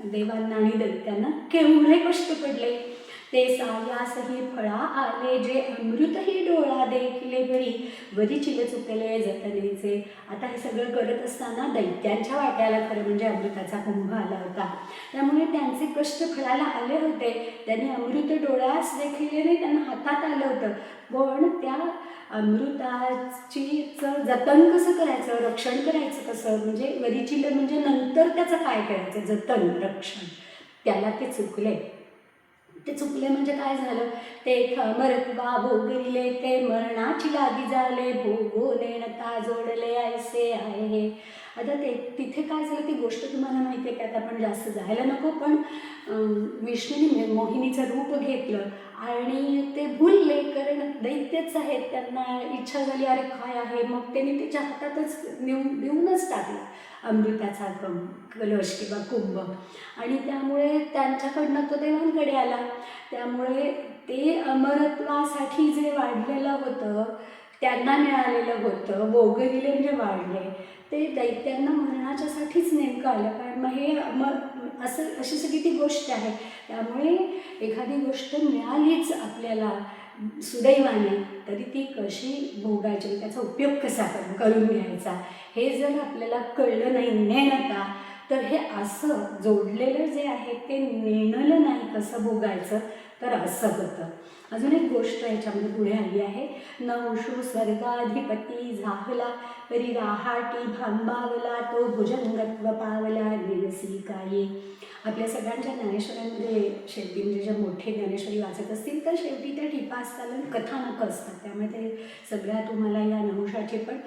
देवांना आणि दैत्यांना केवढे कष्ट पडले. ते सायासही फळा आले जे अमृतही डोळा देखले बरी वरी चिल चुकले जतनेचे. आता हे सगळं करत असताना दैत्यांच्या वाट्याला खरं म्हणजे अमृताचा कुंभ आला होता, त्यामुळे त्यांचे कष्ट फळाला आले होते. त्यांनी अमृत डोळ्यास देखील नाही त्यांना हातात आलं होतं, पण त्या अमृताचं जतन कसं करायचं, रक्षण करायचं कसं, म्हणजे वरीचिल म्हणजे नंतर त्याचं काय करायचं जतन रक्षण, त्याला ते चुकले. ते चुकले म्हणजे काय झालं, ते मरतवा भोगरिले ते मरणाची लागी झाले भोगो नेणता जोडले ऐसे आहे. आता तिथे काय झालं ती गोष्ट तुम्हाला माहिती आहे की आता आपण जास्त जायला नको, पण विष्णूने मोहिनीचं रूप घेतलं आणि ते भुलले कारण दैत्यच आहेत, त्यांना इच्छा झाली अरे काय आहे, मग त्यांनी त्याच्या हातातच देऊनच टाकला अमृताचा कलश किंवा कुंभ आणि त्यामुळे त्यांच्याकडनं तो देवांकडे आला. त्यामुळे ते अमरत्वासाठी जे वाढलेलं होतं त्यांना मिळालेलं होतं, भोगविले म्हणजे वाढले, ते दैत्यांना मरणाच्यासाठीच नेमकं आलं. कारण मग हे अशी सगळी ती गोष्ट आहे. त्यामुळे एखादी गोष्ट मिळालीच आपल्याला सुदैवाने तरी ती कशी भोगायची, त्याचा उपयोग कसा करून घ्यायचा हे जर आपल्याला कळलं नाही नेणता, तर हे असं जोडलेलं जे आहे ते नेणलं नाही कसं भोगायचं तर असं होतं. अजून एक गोष्ट याच्यामध्ये पुढे आली आहे. नवशू स्वर्गाधिपती झाला तरी राहाटी भांबावला तो भुजंगत्व पावला निरसी काये. आपल्या सगळ्यांच्या ज्ञानेश्वरांमध्ये शेवटी म्हणजे जे मोठे ज्ञानेश्वरी वाचत असतील तर शेवटी त्या टीपा असतात कथानक असतात, त्यामुळे ते सगळ्या तुम्हाला या नहुषाची पण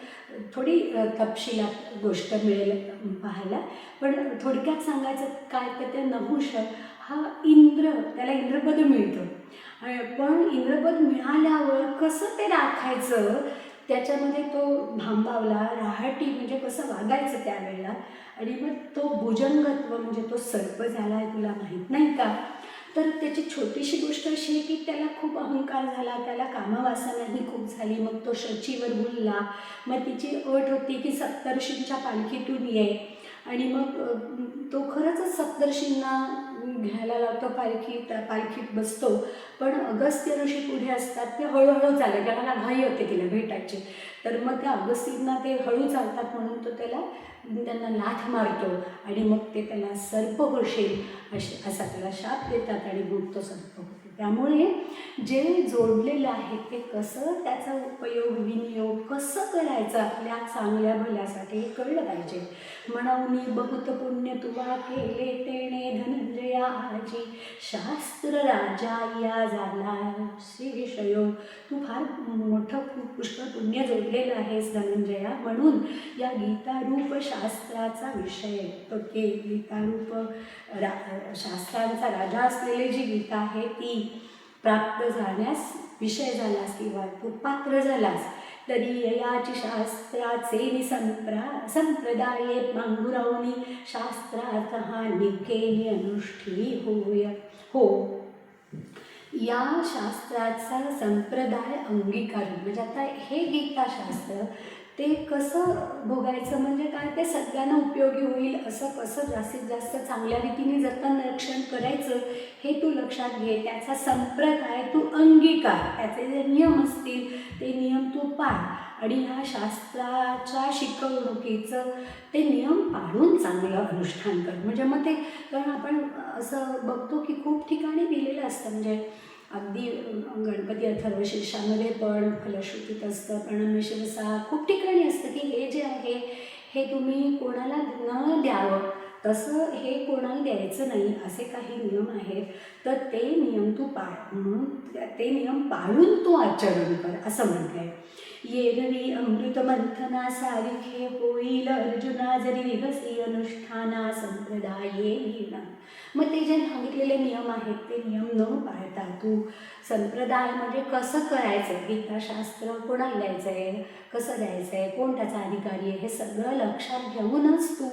थोडी तपशिलात गोष्ट मिळेल पाहायला. पण थोडक्यात सांगायचं काय तर त्या नहुष हा त्याला इंद्रपद मिळतं, पण इंद्रपद मिळाल्यावर कसं ते राखायचं त्याच्यामध्ये तो भांबावला, राहाटी म्हणजे कसं वागायचं त्यावेळेला, आणि मग तो भुजंगत्व म्हणजे तो सर्प झाला आहे तुला माहीत नाही का. तर त्याची छोटीशी गोष्ट अशी आहे की त्याला खूप अहंकार झाला, त्याला कामवासनाही खूप झाली, मग तो शचीवर बोलला. मग तिची अट होती की सप्तर्षींच्या पालखीतून ये, आणि मग तो खरंच सप्तर्षींना घ्यायला लावतो, त्या पालखीत बसतो. पण अगस्त्य ऋषी पुढे असतात, ते हळूहळू चालले, त्याला घाई होते तिला भेटायची. तर मग त्या अगस्तींना ते हळू चालतात म्हणून तो त्यांना लाथ मारतो, आणि मग ते त्याला सर्प होशील असा त्याला शाप देतात, आणि मग तो सर्प होतो. त्यामुळे जे जोडलेलं आहे ते कसं त्याचा उपयोग विनियोग कसं करायचं आपल्या चांगल्या भल्यासाठी हे कळलं पाहिजे. म्हणून बहुत पुण्य तुवा केले तेणे धनंजया आजी, शास्त्र राजा या झाला श्री विषयो. तू फार मोठं खूप पुष्कळ पुण्य जोडलेलं आहेस धनंजया, म्हणून या गीतारूप शास्त्राचा विषय तो के गीतारूप शास्त्रांचा राजा असलेली जी गीता आहे ती प्राप्त झाल्यास, विषय झालास किंवा तू पात्र झालास, तरी ययाची शास्त्राचे संप्रदाये मांगुरवणी शास्त्रार्थ हा निकेली अनुष्ठी होय हो. या शास्त्राचा संप्रदाय अंगीकारून, म्हणजे आता हे गीताशास्त्र ते कसं भोगायचं, म्हणजे काय ते सगळ्यांना उपयोगी होईल असं कसं जास्तीत जास्त चांगल्या रीतीने जतन रक्षण करायचं हे तू लक्षात घे. त्याचा संप्रदाय तू अंगीकार, त्याचे जे नियम असतील ते नियम तू पाळ, आणि ह्या शास्त्राच्या शिकवणुकीचं ते नियम पाळून चांगलं अनुष्ठान कर. म्हणजे मग ते, कारण आपण असं बघतो की खूप ठिकाणी दिलेलं असतं, म्हणजे अगदी गणपती अथर्वशीर्षामध्ये पण फलश्रुतीत असतं, प्रणमेश्वरसा खूप ठिकाणी असतं की हे जे आहे हे तुम्ही कोणाला न द्यावं, तसं हे कोणाला द्यायचं नाही, असे काही नियम आहेत. तर ते नियम तू पाळ, म्हणून ते नियम पाळून तू आचरण कर असं म्हटलं आहे. येरवी अमृत मंथना सारिखे होईल अर्जुना जरी विहसी अनुष्ठाना संप्रदाये येणं. मग ते जे सांगितलेले नियम आहेत ते नियम न पाळता तू संप्रदाय म्हणजे कसं करायचं, गीताशास्त्र कोणाला द्यायचं आहे, कसं द्यायचं आहे, कोण त्याचा अधिकारी आहे, हे सगळं लक्षात घेऊनच तू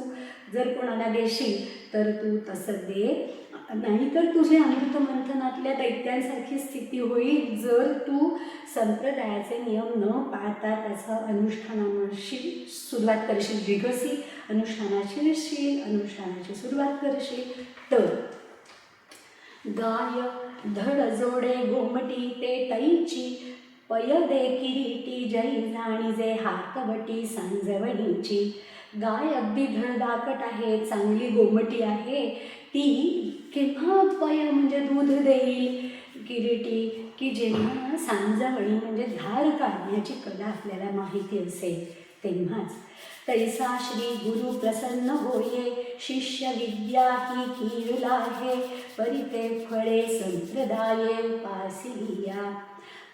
जर कोणाला देशील तर तू तसं दे. नाहीतर तुझे अमृतमंथनातल्या दैत्यांसारखी स्थिती होईल जर तू संप्रदायाचे नियम न पाळता त्याचं अनुष्ठानाशी सुरुवात करशील, विघसी अनुष्ठानाची सुरुवात करशील तर. गाय धड जोडे गोमटी ते तैची, पय दे किरीटी जै जाणी जे हातवटी सांजवणीची. गाय अगदी धडधाकट आहे, चांगली गोमटी आहे, ती केव्हा पय म्हणजे दूध देईल, किरीटी की जेव्हा सांजवणी म्हणजे धार काढण्याची कला आपल्याला माहिती असेल तेव्हाच. तैसा श्री गुरु प्रसन्न होये, शिष्य विद्या ही कीर्ला आहे, परिते फळे संप्रदाये उपासिया.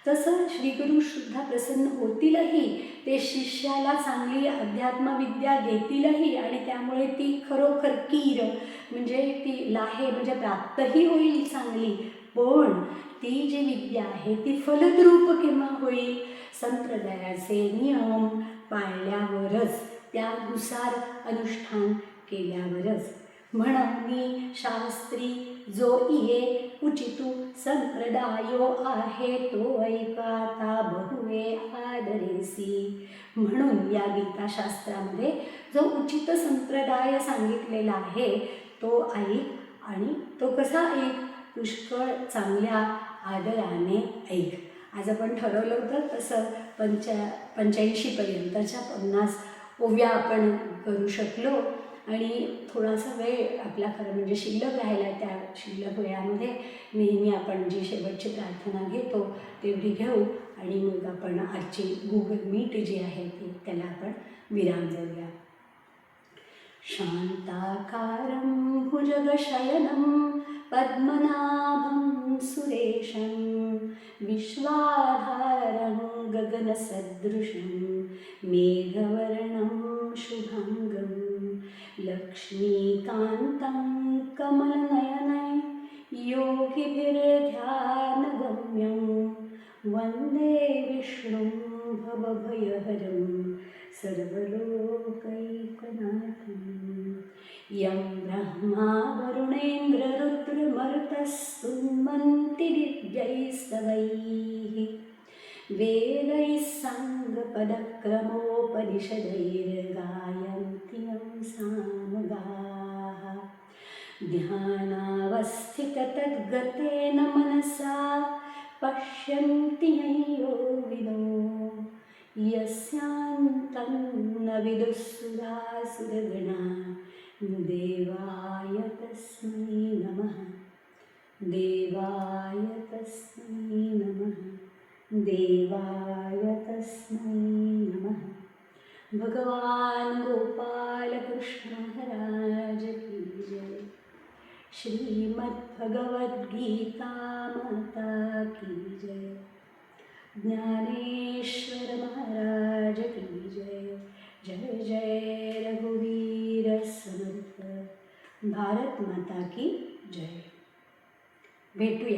तसं श्रीगुरुसुद्धा प्रसन्न होतीलही, ते शिष्याला चांगली अध्यात्मविद्या देतीलही, आणि त्यामुळे ती खरोखर कीर म्हणजे ती लाहे म्हणजे प्राप्तही होईल चांगली. पण ती जी विद्या आहे ती फलद्रूप केव्हा होईल, संप्रदायाचे नियम पाळल्यावरच, त्यानुसार अनुष्ठान केल्यावरच. म्हणून शास्त्री जो इये उचितू संप्रदायो आहे, तो ऐकाता बहुवे आदरेसी. म्हणून या गीताशास्त्रामध्ये जो उचित संप्रदाय सांगितलेला आहे तो ऐक, आणि तो कसा ऐक, पुष्कळ चांगल्या आदराने ऐक. आज आपण ठरवलं होतं तसं 85पर्यंतच्या 50 ओव्या आपण करू शकलो, आणि थोडासा वेळ आपला खरं म्हणजे शिल्लक राहिला. त्या शिल्लक वेळामध्ये नेहमी आपण जी शेवटची प्रार्थना घेतो तेवढी घेऊ, आणि मग आपण आजची गुगल मीट जी आहे ती त्याला आपण विराम देऊया. शांताकारं भुजगशयनं पद्मनाभं सुरेशं, विश्वाधारं गगनसदृशं मेघवर्णं शुभांगं, लक्ष्मीकान्तं कमलनयनं योगिभिर्ध्यानगम्यं, वन्दे विष्णुं भवभयहरं सर्वलोकैकनाथं यं ब्रह्मा वरुणेन्द्ररुद्रमरुतस्तुन्वन्ति दिव्यैस्तवैः वेदैः साङ्गपदक्रमोपनिषदैर्गायन्ति यं सामगाः ध्यानावस्थिततद्गतेन मनसा पश्यन्ति यं योगिनो यस्यान्तं न विदुःसुरासुरगणा देवाय तस्मै नमः देवाय तस्मै नमः देवाय तस्मै नमः भगवान गोपाल कृष्ण महाराज की जय श्रीमद्भगवद्गीता माता की जय ज्ञानेश्वर महाराज की जय जय जय रघुवीर समर्थ भारत माता की जय भेटूया